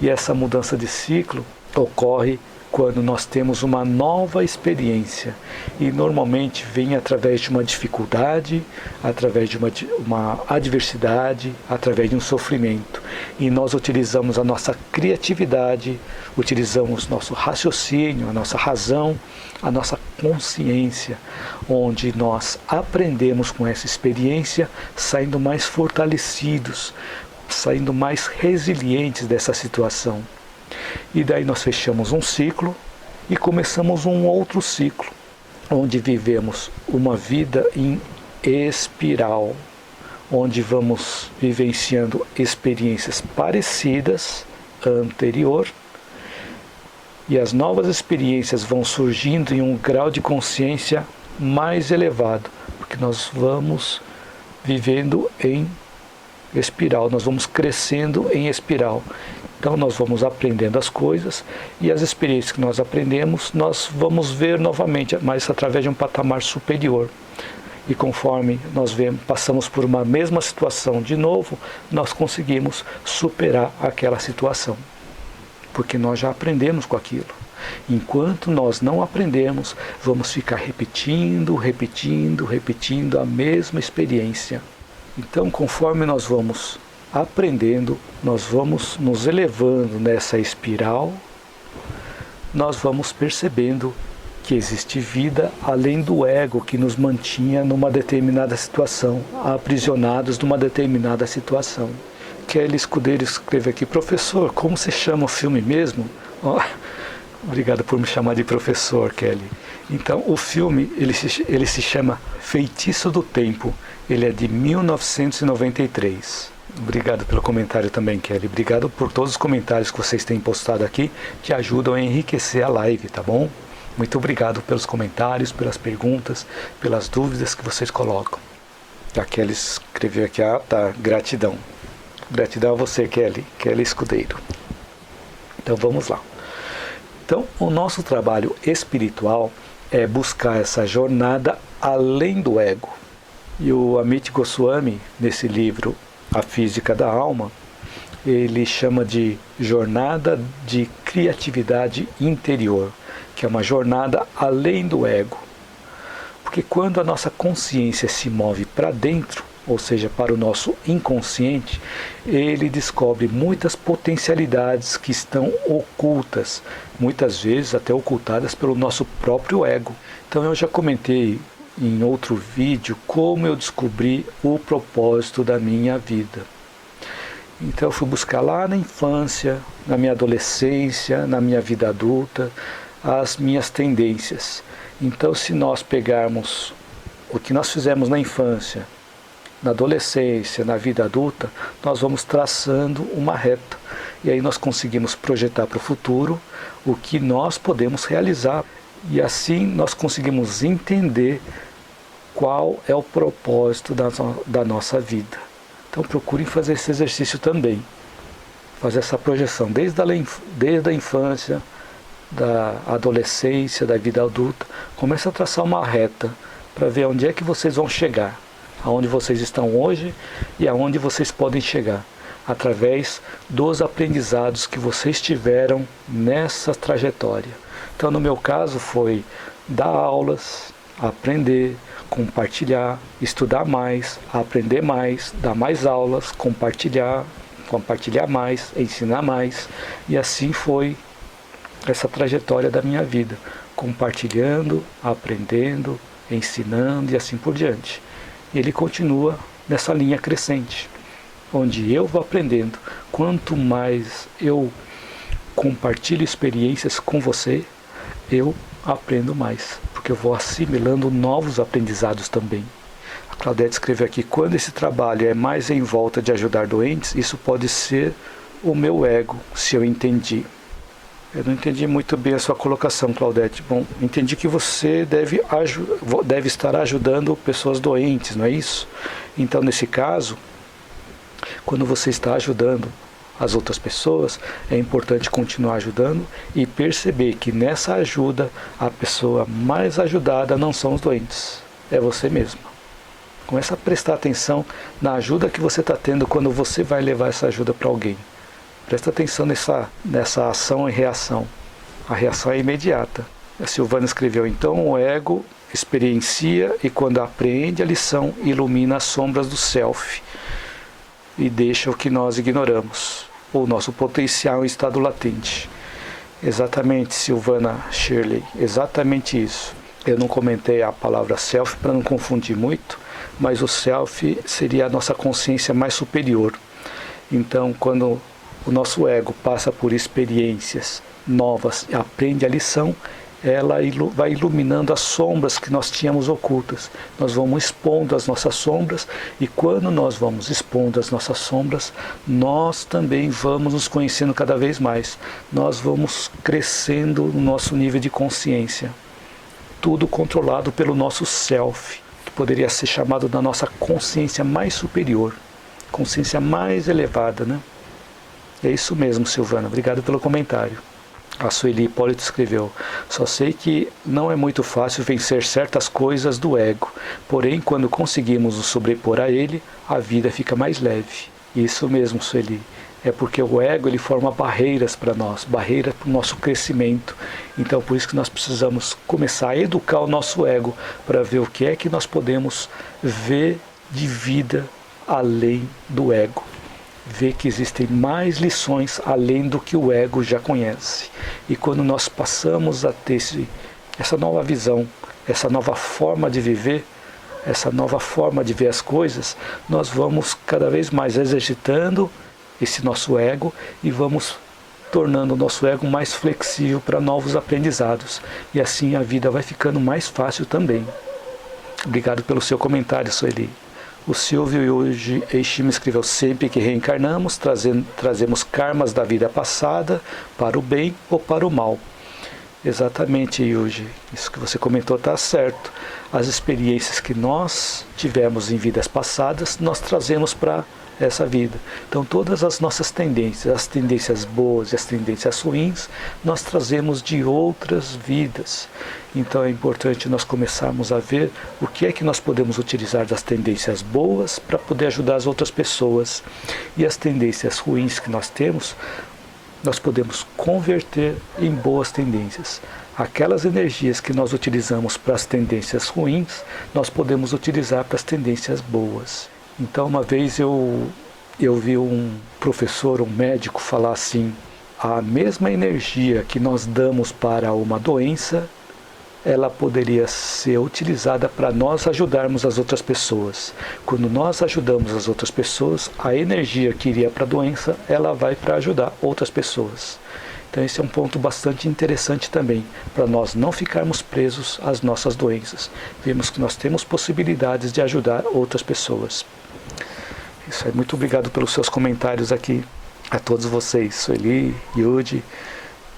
E essa mudança de ciclo ocorre quando nós temos uma nova experiência, e normalmente vem através de uma dificuldade, através de uma adversidade, através de um sofrimento. E nós utilizamos a nossa criatividade, utilizamos nosso raciocínio, a nossa razão, a nossa consciência, onde nós aprendemos com essa experiência, saindo mais fortalecidos, saindo mais resilientes dessa situação. E daí nós fechamos um ciclo e começamos um outro ciclo, onde vivemos uma vida em espiral, onde vamos vivenciando experiências parecidas anterior, e as novas experiências vão surgindo em um grau de consciência mais elevado, porque nós vamos vivendo em espiral, nós vamos crescendo em espiral. Então nós vamos aprendendo as coisas, e as experiências que nós aprendemos, nós vamos ver novamente, mas através de um patamar superior. E conforme nós passamos por uma mesma situação de novo, nós conseguimos superar aquela situação, porque nós já aprendemos com aquilo. Enquanto nós não aprendemos, vamos ficar repetindo a mesma experiência. Então, conforme nós vamos aprendendo, nós vamos nos elevando nessa espiral, nós vamos percebendo que existe vida além do ego que nos mantinha numa determinada situação, aprisionados numa determinada situação. Kelly Escudeiro escreve aqui: professor, como se chama o filme mesmo? Oh, obrigado por me chamar de professor, Kelly. Então, o filme ele se chama Feitiço do Tempo. Ele é de 1993. Obrigado pelo comentário também, Kelly. Obrigado por todos os comentários que vocês têm postado aqui, que ajudam a enriquecer a live, tá bom? Muito obrigado pelos comentários, pelas perguntas, pelas dúvidas que vocês colocam. A Kelly escreveu aqui: tá, gratidão. Gratidão a você, Kelly Escudeiro. Então vamos lá. Então, o nosso trabalho espiritual é buscar essa jornada além do ego. E o Amit Goswami, nesse livro A Física da Alma, ele chama de jornada de criatividade interior, que é uma jornada além do ego. Porque quando a nossa consciência se move para dentro, ou seja, para o nosso inconsciente, ele descobre muitas potencialidades que estão ocultas, muitas vezes até ocultadas pelo nosso próprio ego. Então eu já comentei em outro vídeo como eu descobri o propósito da minha vida. Então eu fui buscar lá na infância, na minha adolescência, na minha vida adulta, as minhas tendências. Então, se nós pegarmos o que nós fizemos na infância, na adolescência, na vida adulta, nós vamos traçando uma reta. E aí nós conseguimos projetar para o futuro o que nós podemos realizar. E assim nós conseguimos entender qual é o propósito da nossa vida. Então procurem fazer esse exercício também. Fazer essa projeção desde a infância, da adolescência, da vida adulta. Comece a traçar uma reta para ver onde é que vocês vão chegar, aonde vocês estão hoje e aonde vocês podem chegar, através dos aprendizados que vocês tiveram nessa trajetória. Então, no meu caso, foi dar aulas, aprender, compartilhar, estudar mais, aprender mais, dar mais aulas, compartilhar mais, ensinar mais, e assim foi essa trajetória da minha vida, compartilhando, aprendendo, ensinando e assim por diante. Ele continua nessa linha crescente, onde eu vou aprendendo. Quanto mais eu compartilho experiências com você, eu aprendo mais, porque eu vou assimilando novos aprendizados também. A Claudete escreveu aqui: quando esse trabalho é mais em volta de ajudar doentes, isso pode ser o meu ego, se eu entendi. Eu não entendi muito bem a sua colocação, Claudete. Bom, entendi que você deve estar ajudando pessoas doentes, não é isso? Então, nesse caso, quando você está ajudando as outras pessoas, é importante continuar ajudando e perceber que nessa ajuda, a pessoa mais ajudada não são os doentes, é você mesmo. Começa a prestar atenção na ajuda que você está tendo quando você vai levar essa ajuda para alguém. Presta atenção nessa ação e reação. A reação é imediata. A Silvana escreveu: então o ego experiencia e quando aprende a lição, ilumina as sombras do self e deixa o que nós ignoramos, o nosso potencial em estado latente. Exatamente, Silvana Shirley, exatamente isso. Eu não comentei a palavra self para não confundir muito, mas o self seria a nossa consciência mais superior. Então, quando o nosso ego passa por experiências novas e aprende a lição, ela vai iluminando as sombras que nós tínhamos ocultas. Nós vamos expondo as nossas sombras e quando nós vamos expondo as nossas sombras, nós também vamos nos conhecendo cada vez mais. Nós vamos crescendo no nosso nível de consciência. Tudo controlado pelo nosso self, que poderia ser chamado da nossa consciência mais superior, consciência mais elevada, né? É isso mesmo, Silvana. Obrigado pelo comentário. A Sueli Hipólito escreveu: só sei que não é muito fácil vencer certas coisas do ego, porém, quando conseguimos nos sobrepor a ele, a vida fica mais leve. Isso mesmo, Sueli. É porque o ego ele forma barreiras para nós, barreiras para o nosso crescimento. Então, por isso que nós precisamos começar a educar o nosso ego para ver o que é que nós podemos ver de vida além do ego. Ver que existem mais lições além do que o ego já conhece. E quando nós passamos a ter essa nova visão, essa nova forma de viver, essa nova forma de ver as coisas, nós vamos cada vez mais exercitando esse nosso ego e vamos tornando o nosso ego mais flexível para novos aprendizados. E assim a vida vai ficando mais fácil também. Obrigado pelo seu comentário, Sueli. O Silvio Yuji Eishima escreveu: sempre que reencarnamos, trazemos karmas da vida passada para o bem ou para o mal. Exatamente, Yuji. Isso que você comentou está certo. As experiências que nós tivemos em vidas passadas, nós trazemos para essa vida. Então todas as nossas tendências, as tendências boas e as tendências ruins, nós trazemos de outras vidas. Então é importante nós começarmos a ver o que é que nós podemos utilizar das tendências boas para poder ajudar as outras pessoas. E as tendências ruins que nós temos, nós podemos converter em boas tendências. Aquelas energias que nós utilizamos para as tendências ruins, nós podemos utilizar para as tendências boas. Então, uma vez eu vi um professor, um médico, falar assim: a mesma energia que nós damos para uma doença, ela poderia ser utilizada para nós ajudarmos as outras pessoas. Quando nós ajudamos as outras pessoas, a energia que iria para a doença, ela vai para ajudar outras pessoas. Então esse é um ponto bastante interessante também, para nós não ficarmos presos às nossas doenças. Vemos que nós temos possibilidades de ajudar outras pessoas. Isso aí, muito obrigado pelos seus comentários aqui, a todos vocês. Sueli, Yudi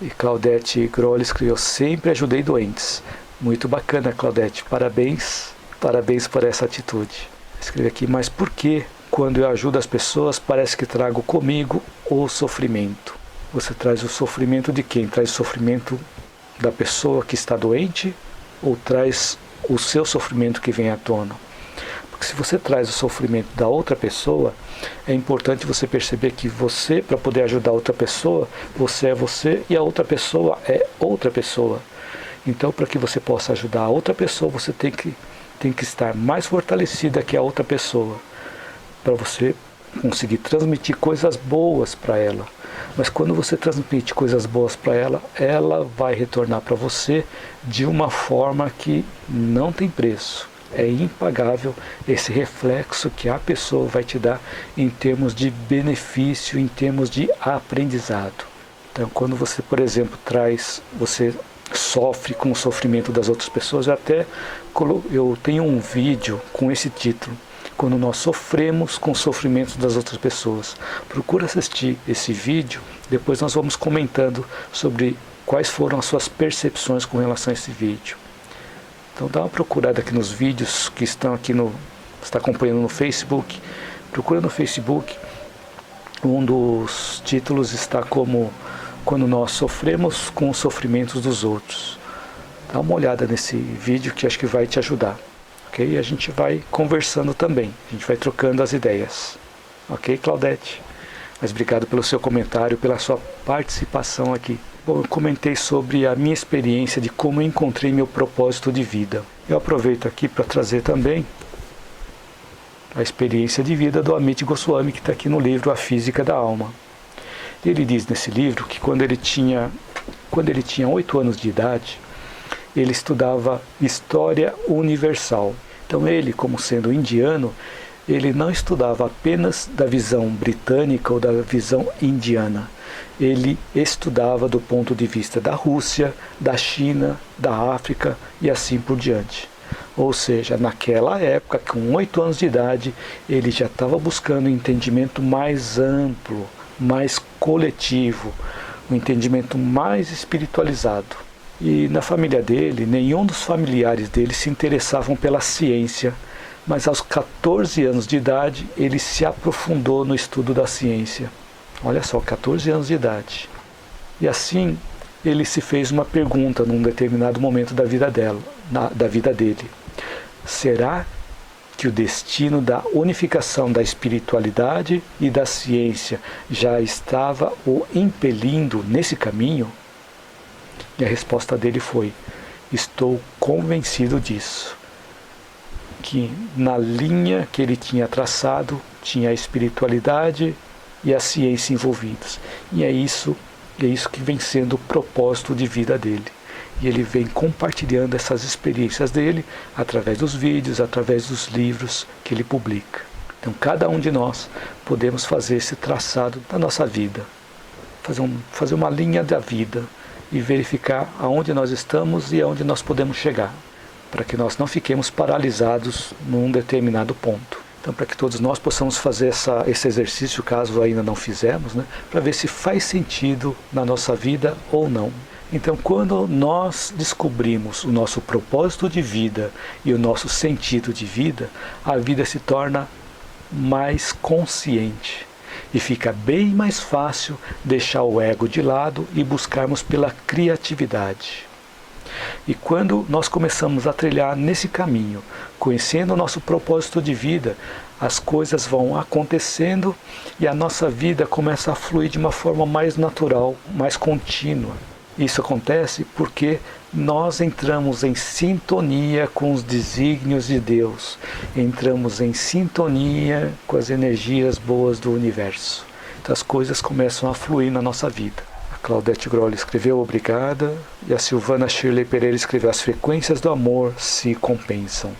e Claudete Grolli escreveu: sempre ajudei doentes. Muito bacana, Claudete, parabéns por essa atitude. Escreve aqui: mas por que quando eu ajudo as pessoas parece que trago comigo o sofrimento? Você traz o sofrimento de quem? Traz o sofrimento da pessoa que está doente ou traz o seu sofrimento que vem à tona? Porque se você traz o sofrimento da outra pessoa, é importante você perceber que você, para poder ajudar outra pessoa, você é você e a outra pessoa é outra pessoa. Então, para que você possa ajudar a outra pessoa, você tem que estar mais fortalecida que a outra pessoa, para você conseguir transmitir coisas boas para ela. Mas quando você transmite coisas boas para ela, ela vai retornar para você de uma forma que não tem preço. É impagável esse reflexo que a pessoa vai te dar em termos de benefício, em termos de aprendizado. Então, quando você, por exemplo, você sofre com o sofrimento das outras pessoas. Eu tenho um vídeo com esse título: quando nós sofremos com o sofrimento das outras pessoas. Procura assistir esse vídeo, depois nós vamos comentando sobre quais foram as suas percepções com relação a esse vídeo. Então dá uma procurada aqui nos vídeos que estão aqui você está acompanhando no Facebook. Procura no Facebook, um dos títulos está como Quando nós sofremos com os sofrimentos dos outros. Dá uma olhada nesse vídeo que acho que vai te ajudar. Ok? E a gente vai conversando também, a gente vai trocando as ideias. Ok, Claudete? Mas obrigado pelo seu comentário, pela sua participação aqui. Bom, eu comentei sobre a minha experiência de como eu encontrei meu propósito de vida. Eu aproveito aqui para trazer também a experiência de vida do Amit Goswami, que está aqui no livro A Física da Alma. Ele diz nesse livro que quando ele tinha 8 anos de idade, ele estudava História Universal. Então ele, como sendo indiano, ele não estudava apenas da visão britânica ou da visão indiana. Ele estudava do ponto de vista da Rússia, da China, da África e assim por diante. Ou seja, naquela época, com 8 anos de idade, ele já estava buscando um entendimento mais amplo, mais coletivo, um entendimento mais espiritualizado. E na família dele, nenhum dos familiares dele se interessavam pela ciência, mas aos 14 anos de idade, ele se aprofundou no estudo da ciência. Olha só, 14 anos de idade. E assim, ele se fez uma pergunta num determinado momento da vida dele. Será que o destino da unificação da espiritualidade e da ciência já estava o impelindo nesse caminho? E a resposta dele foi: estou convencido disso. Que na linha que ele tinha traçado, tinha a espiritualidade e a ciência envolvidos. E é isso que vem sendo o propósito de vida dele. E ele vem compartilhando essas experiências dele através dos vídeos, através dos livros que ele publica. Então cada um de nós podemos fazer esse traçado da nossa vida, fazer uma linha da vida e verificar aonde nós estamos e aonde nós podemos chegar, para que nós não fiquemos paralisados num determinado ponto. Então, para que todos nós possamos fazer esse exercício, caso ainda não fizemos, né, para ver se faz sentido na nossa vida ou não. Então, quando nós descobrimos o nosso propósito de vida e o nosso sentido de vida, a vida se torna mais consciente. E fica bem mais fácil deixar o ego de lado e buscarmos pela criatividade. E quando nós começamos a trilhar nesse caminho, conhecendo o nosso propósito de vida, as coisas vão acontecendo e a nossa vida começa a fluir de uma forma mais natural, mais contínua. Isso acontece porque nós entramos em sintonia com os desígnios de Deus, entramos em sintonia com as energias boas do universo. Então as coisas começam a fluir na nossa vida. A Claudete Grolli escreveu obrigada e a Silvana Shirley Pereira escreveu as frequências do amor se compensam.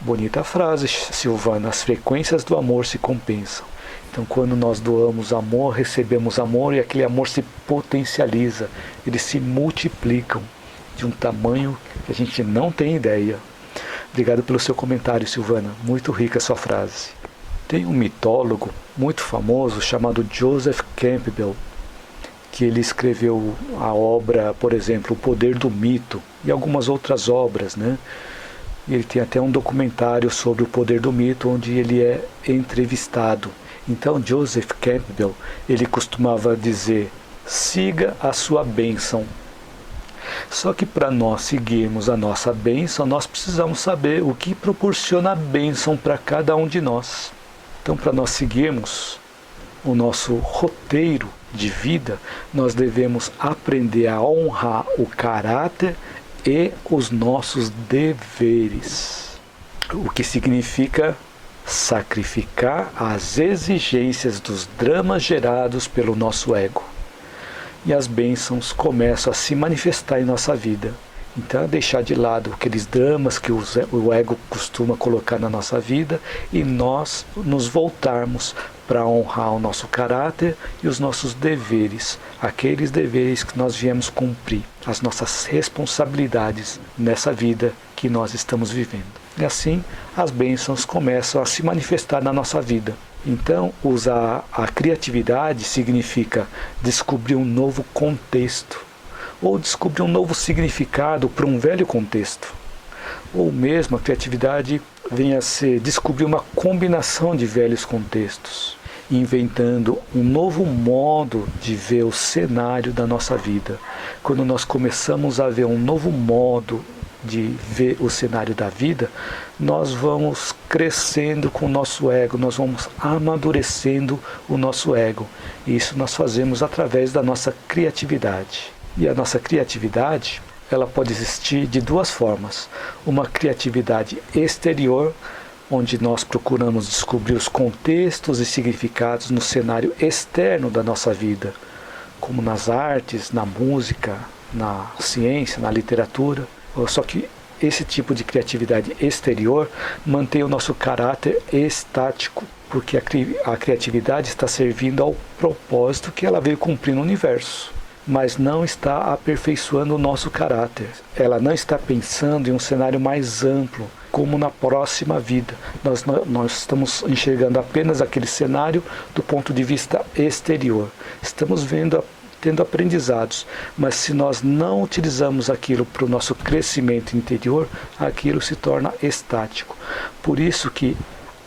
Bonita frase, Silvana, as frequências do amor se compensam. Então, quando nós doamos amor, recebemos amor e aquele amor se potencializa, eles se multiplicam de um tamanho que a gente não tem ideia. Obrigado pelo seu comentário, Silvana, muito rica a sua frase. Tem um mitólogo muito famoso chamado Joseph Campbell, que ele escreveu a obra, por exemplo, O Poder do Mito e algumas outras obras, né? Ele tem até um documentário sobre o poder do mito, onde ele é entrevistado. Então, Joseph Campbell, ele costumava dizer: siga a sua bênção. Só que para nós seguirmos a nossa bênção, nós precisamos saber o que proporciona a bênção para cada um de nós. Então, para nós seguirmos o nosso roteiro de vida, nós devemos aprender a honrar o caráter e os nossos deveres. O que significa sacrificar as exigências dos dramas gerados pelo nosso ego. E as bênçãos começam a se manifestar em nossa vida. Então, deixar de lado aqueles dramas que o ego costuma colocar na nossa vida e nós nos voltarmos para honrar o nosso caráter e os nossos deveres, aqueles deveres que nós viemos cumprir, as nossas responsabilidades nessa vida que nós estamos vivendo. E assim as bênçãos começam a se manifestar na nossa vida. Então, usar a criatividade significa descobrir um novo contexto, ou descobrir um novo significado para um velho contexto. Ou mesmo a criatividade vem a ser descobrir uma combinação de velhos contextos, inventando um novo modo de ver o cenário da nossa vida. Quando nós começamos a ver um novo modo de ver o cenário da vida, nós vamos crescendo com o nosso ego, nós vamos amadurecendo o nosso ego. E isso nós fazemos através da nossa criatividade. E a nossa criatividade, ela pode existir de duas formas. Uma criatividade exterior, onde nós procuramos descobrir os contextos e significados no cenário externo da nossa vida, como nas artes, na música, na ciência, na literatura. Só que esse tipo de criatividade exterior mantém o nosso caráter estático, porque a criatividade está servindo ao propósito que ela veio cumprir no universo, mas não está aperfeiçoando o nosso caráter. Ela não está pensando em um cenário mais amplo, como na próxima vida. Nós estamos enxergando apenas aquele cenário do ponto de vista exterior. Estamos tendo aprendizados, mas se nós não utilizamos aquilo para o nosso crescimento interior, aquilo se torna estático. Por isso que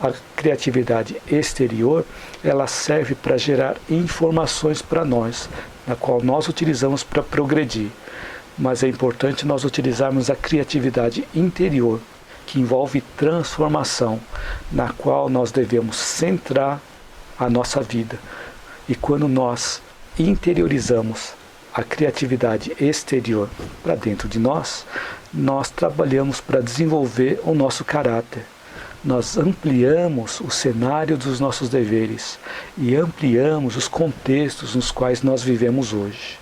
a criatividade exterior, ela serve para gerar informações para nós, na qual nós utilizamos para progredir. Mas é importante nós utilizarmos a criatividade interior, que envolve transformação, na qual nós devemos centrar a nossa vida. E quando nós interiorizamos a criatividade exterior para dentro de nós, nós trabalhamos para desenvolver o nosso caráter. Nós ampliamos o cenário dos nossos deveres e ampliamos os contextos nos quais nós vivemos hoje.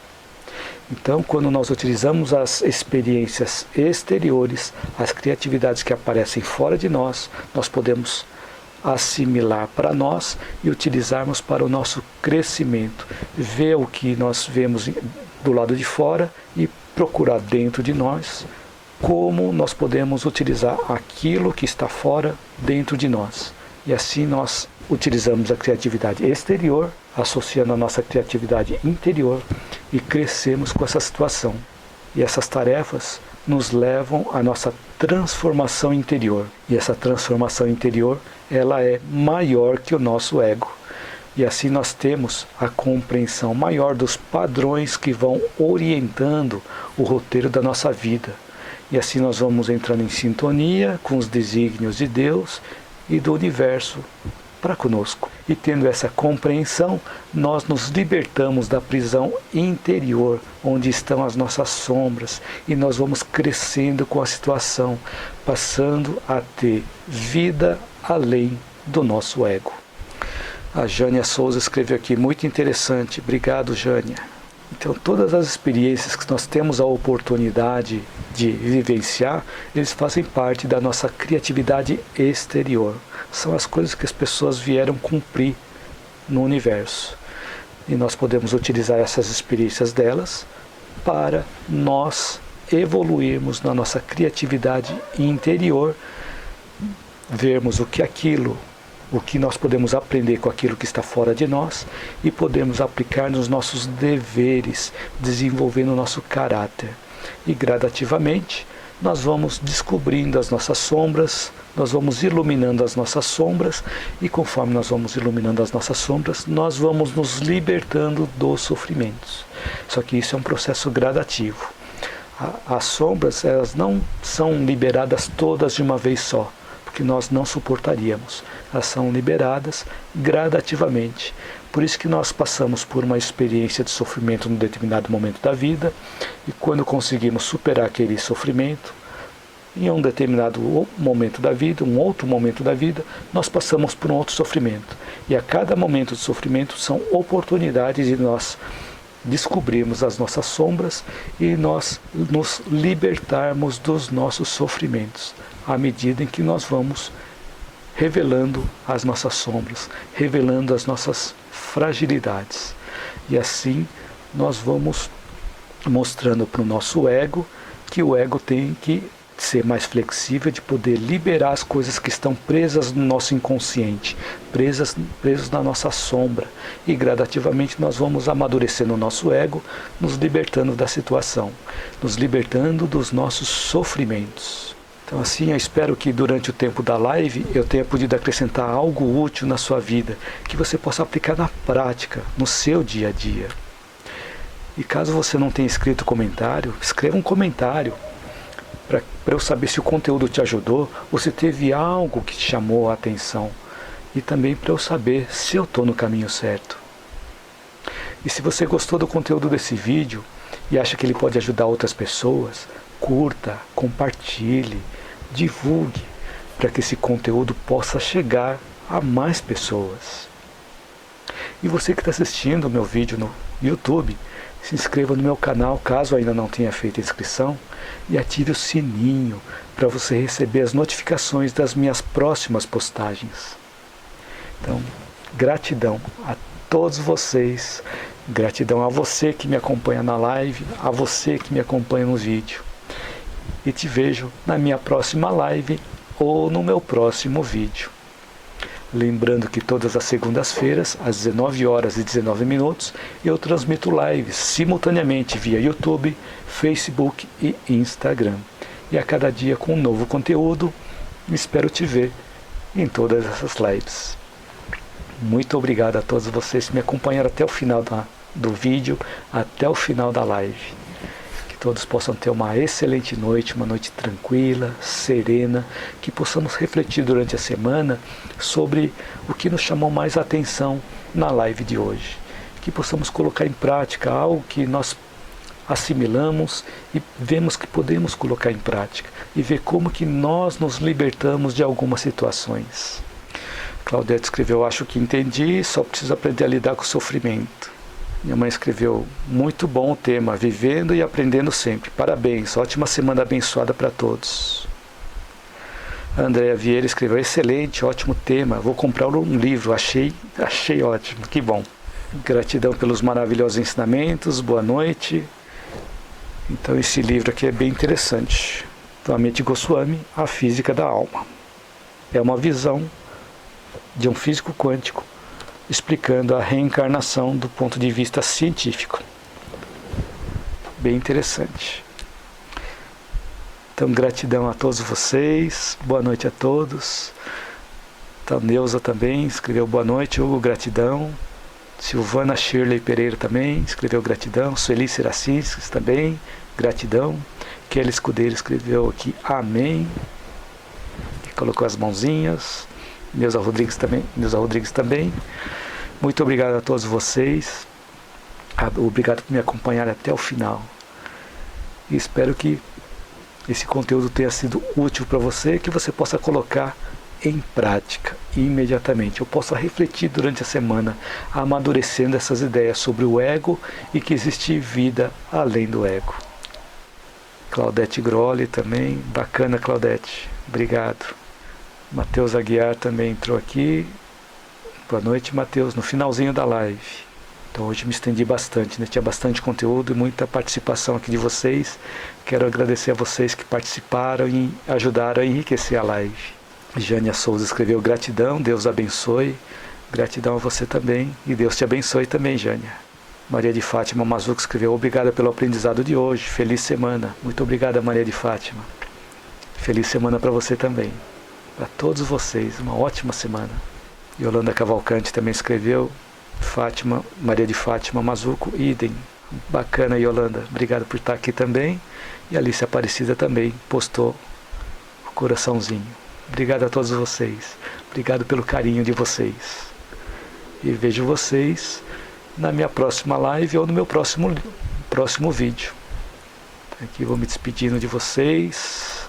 Então, quando nós utilizamos as experiências exteriores, as criatividades que aparecem fora de nós, nós podemos assimilar para nós e utilizarmos para o nosso crescimento. Ver o que nós vemos do lado de fora e procurar dentro de nós como nós podemos utilizar aquilo que está fora dentro de nós. E assim nós utilizamos a criatividade exterior, associando a nossa criatividade interior e crescemos com essa situação. E essas tarefas nos levam à nossa transformação interior. E essa transformação interior, ela é maior que o nosso ego. E assim nós temos a compreensão maior dos padrões que vão orientando o roteiro da nossa vida. E assim nós vamos entrando em sintonia com os desígnios de Deus e do universo para conosco. E tendo essa compreensão, nós nos libertamos da prisão interior, onde estão as nossas sombras, e nós vamos crescendo com a situação, passando a ter vida além do nosso ego. A Jânia Souza escreveu aqui, muito interessante. Obrigado, Jânia. Então, todas as experiências que nós temos a oportunidade de vivenciar, eles fazem parte da nossa criatividade exterior. São as coisas que as pessoas vieram cumprir no universo. E nós podemos utilizar essas experiências delas para nós evoluirmos na nossa criatividade interior, vermos o que nós podemos aprender com aquilo que está fora de nós e podemos aplicar nos nossos deveres, desenvolvendo o nosso caráter. E gradativamente nós vamos descobrindo as nossas sombras, nós vamos iluminando as nossas sombras e conforme nós vamos iluminando as nossas sombras, nós vamos nos libertando dos sofrimentos. Só que isso é um processo gradativo. As sombras, elas não são liberadas todas de uma vez só, que nós não suportaríamos. Elas são liberadas gradativamente. Por isso que nós passamos por uma experiência de sofrimento num determinado momento da vida, e quando conseguimos superar aquele sofrimento, em um determinado momento da vida, um outro momento da vida, nós passamos por um outro sofrimento. E a cada momento de sofrimento são oportunidades de nós descobrirmos as nossas sombras e nós nos libertarmos dos nossos sofrimentos, à medida em que nós vamos revelando as nossas sombras, revelando as nossas fragilidades. E assim nós vamos mostrando para o nosso ego que o ego tem que ser mais flexível, de poder liberar as coisas que estão presas no nosso inconsciente, presos na nossa sombra. E gradativamente nós vamos amadurecendo o nosso ego, nos libertando da situação, nos libertando dos nossos sofrimentos. Então assim, eu espero que durante o tempo da live eu tenha podido acrescentar algo útil na sua vida, que você possa aplicar na prática, no seu dia a dia. E caso você não tenha escrito comentário, escreva um comentário, para eu saber se o conteúdo te ajudou ou se teve algo que te chamou a atenção. E também para eu saber se eu estou no caminho certo. E se você gostou do conteúdo desse vídeo e acha que ele pode ajudar outras pessoas, curta, compartilhe, divulgue, para que esse conteúdo possa chegar a mais pessoas. E você que está assistindo o meu vídeo no YouTube, se inscreva no meu canal caso ainda não tenha feito a inscrição e ative o sininho para você receber as notificações das minhas próximas postagens. Então, gratidão a todos vocês, gratidão a você que me acompanha na live, a você que me acompanha no vídeo. E te vejo na minha próxima live ou no meu próximo vídeo. Lembrando que todas as segundas-feiras, às 19h19, eu transmito lives simultaneamente via YouTube, Facebook e Instagram. E a cada dia com um novo conteúdo, espero te ver em todas essas lives. Muito obrigado a todos vocês que me acompanharam até o final do vídeo, até o final da live. Que todos possam ter uma excelente noite, uma noite tranquila, serena, que possamos refletir durante a semana sobre o que nos chamou mais atenção na live de hoje. Que possamos colocar em prática algo que nós assimilamos e vemos que podemos colocar em prática e ver como que nós nos libertamos de algumas situações. Claudete escreveu, acho que entendi, só preciso aprender a lidar com o sofrimento. Minha mãe escreveu, muito bom o tema, vivendo e aprendendo sempre. Parabéns, ótima semana abençoada para todos. A Andréa Vieira escreveu, excelente, ótimo tema, vou comprar um livro, achei ótimo, que bom. Gratidão pelos maravilhosos ensinamentos, boa noite. Então esse livro aqui é bem interessante. Amit Goswami, A Física da Alma. É uma visão de um físico quântico explicando a reencarnação do ponto de vista científico. Bem interessante. Então, gratidão a todos vocês, boa noite a todos. Então, Neuza também escreveu boa noite, Hugo, gratidão. Silvana Shirley Pereira também escreveu gratidão. Sueli Seracinskis também, gratidão. Kelly Escudeiro escreveu aqui amém. E colocou as mãozinhas. Neuza Rodrigues também. Muito obrigado a todos vocês. Obrigado por me acompanhar até o final. E espero que esse conteúdo tenha sido útil para você, que você possa colocar em prática imediatamente. Eu possa refletir durante a semana, amadurecendo essas ideias sobre o ego e que existe vida além do ego. Claudete Grolli também. Bacana, Claudete. Obrigado. Matheus Aguiar também entrou aqui. Boa noite, Matheus. No finalzinho da live. Então hoje me estendi bastante, né? Tinha bastante conteúdo e muita participação aqui de vocês. Quero agradecer a vocês que participaram e ajudaram a enriquecer a live. Jânia Souza escreveu gratidão, Deus abençoe. Gratidão a você também. E Deus te abençoe também, Jânia. Maria de Fátima Mazuco escreveu obrigada pelo aprendizado de hoje. Feliz semana. Muito obrigada, Maria de Fátima. Feliz semana para você também. Para todos vocês, uma ótima semana. Yolanda Cavalcante também escreveu, Maria de Fátima Mazuco, idem. Bacana, Yolanda, obrigado por estar aqui também. E Alice Aparecida também postou o coraçãozinho. Obrigado a todos vocês, obrigado pelo carinho de vocês. E vejo vocês na minha próxima live ou no meu próximo vídeo. Aqui vou me despedindo de vocês.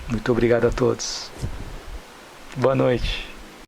Muito obrigado a todos. Boa noite.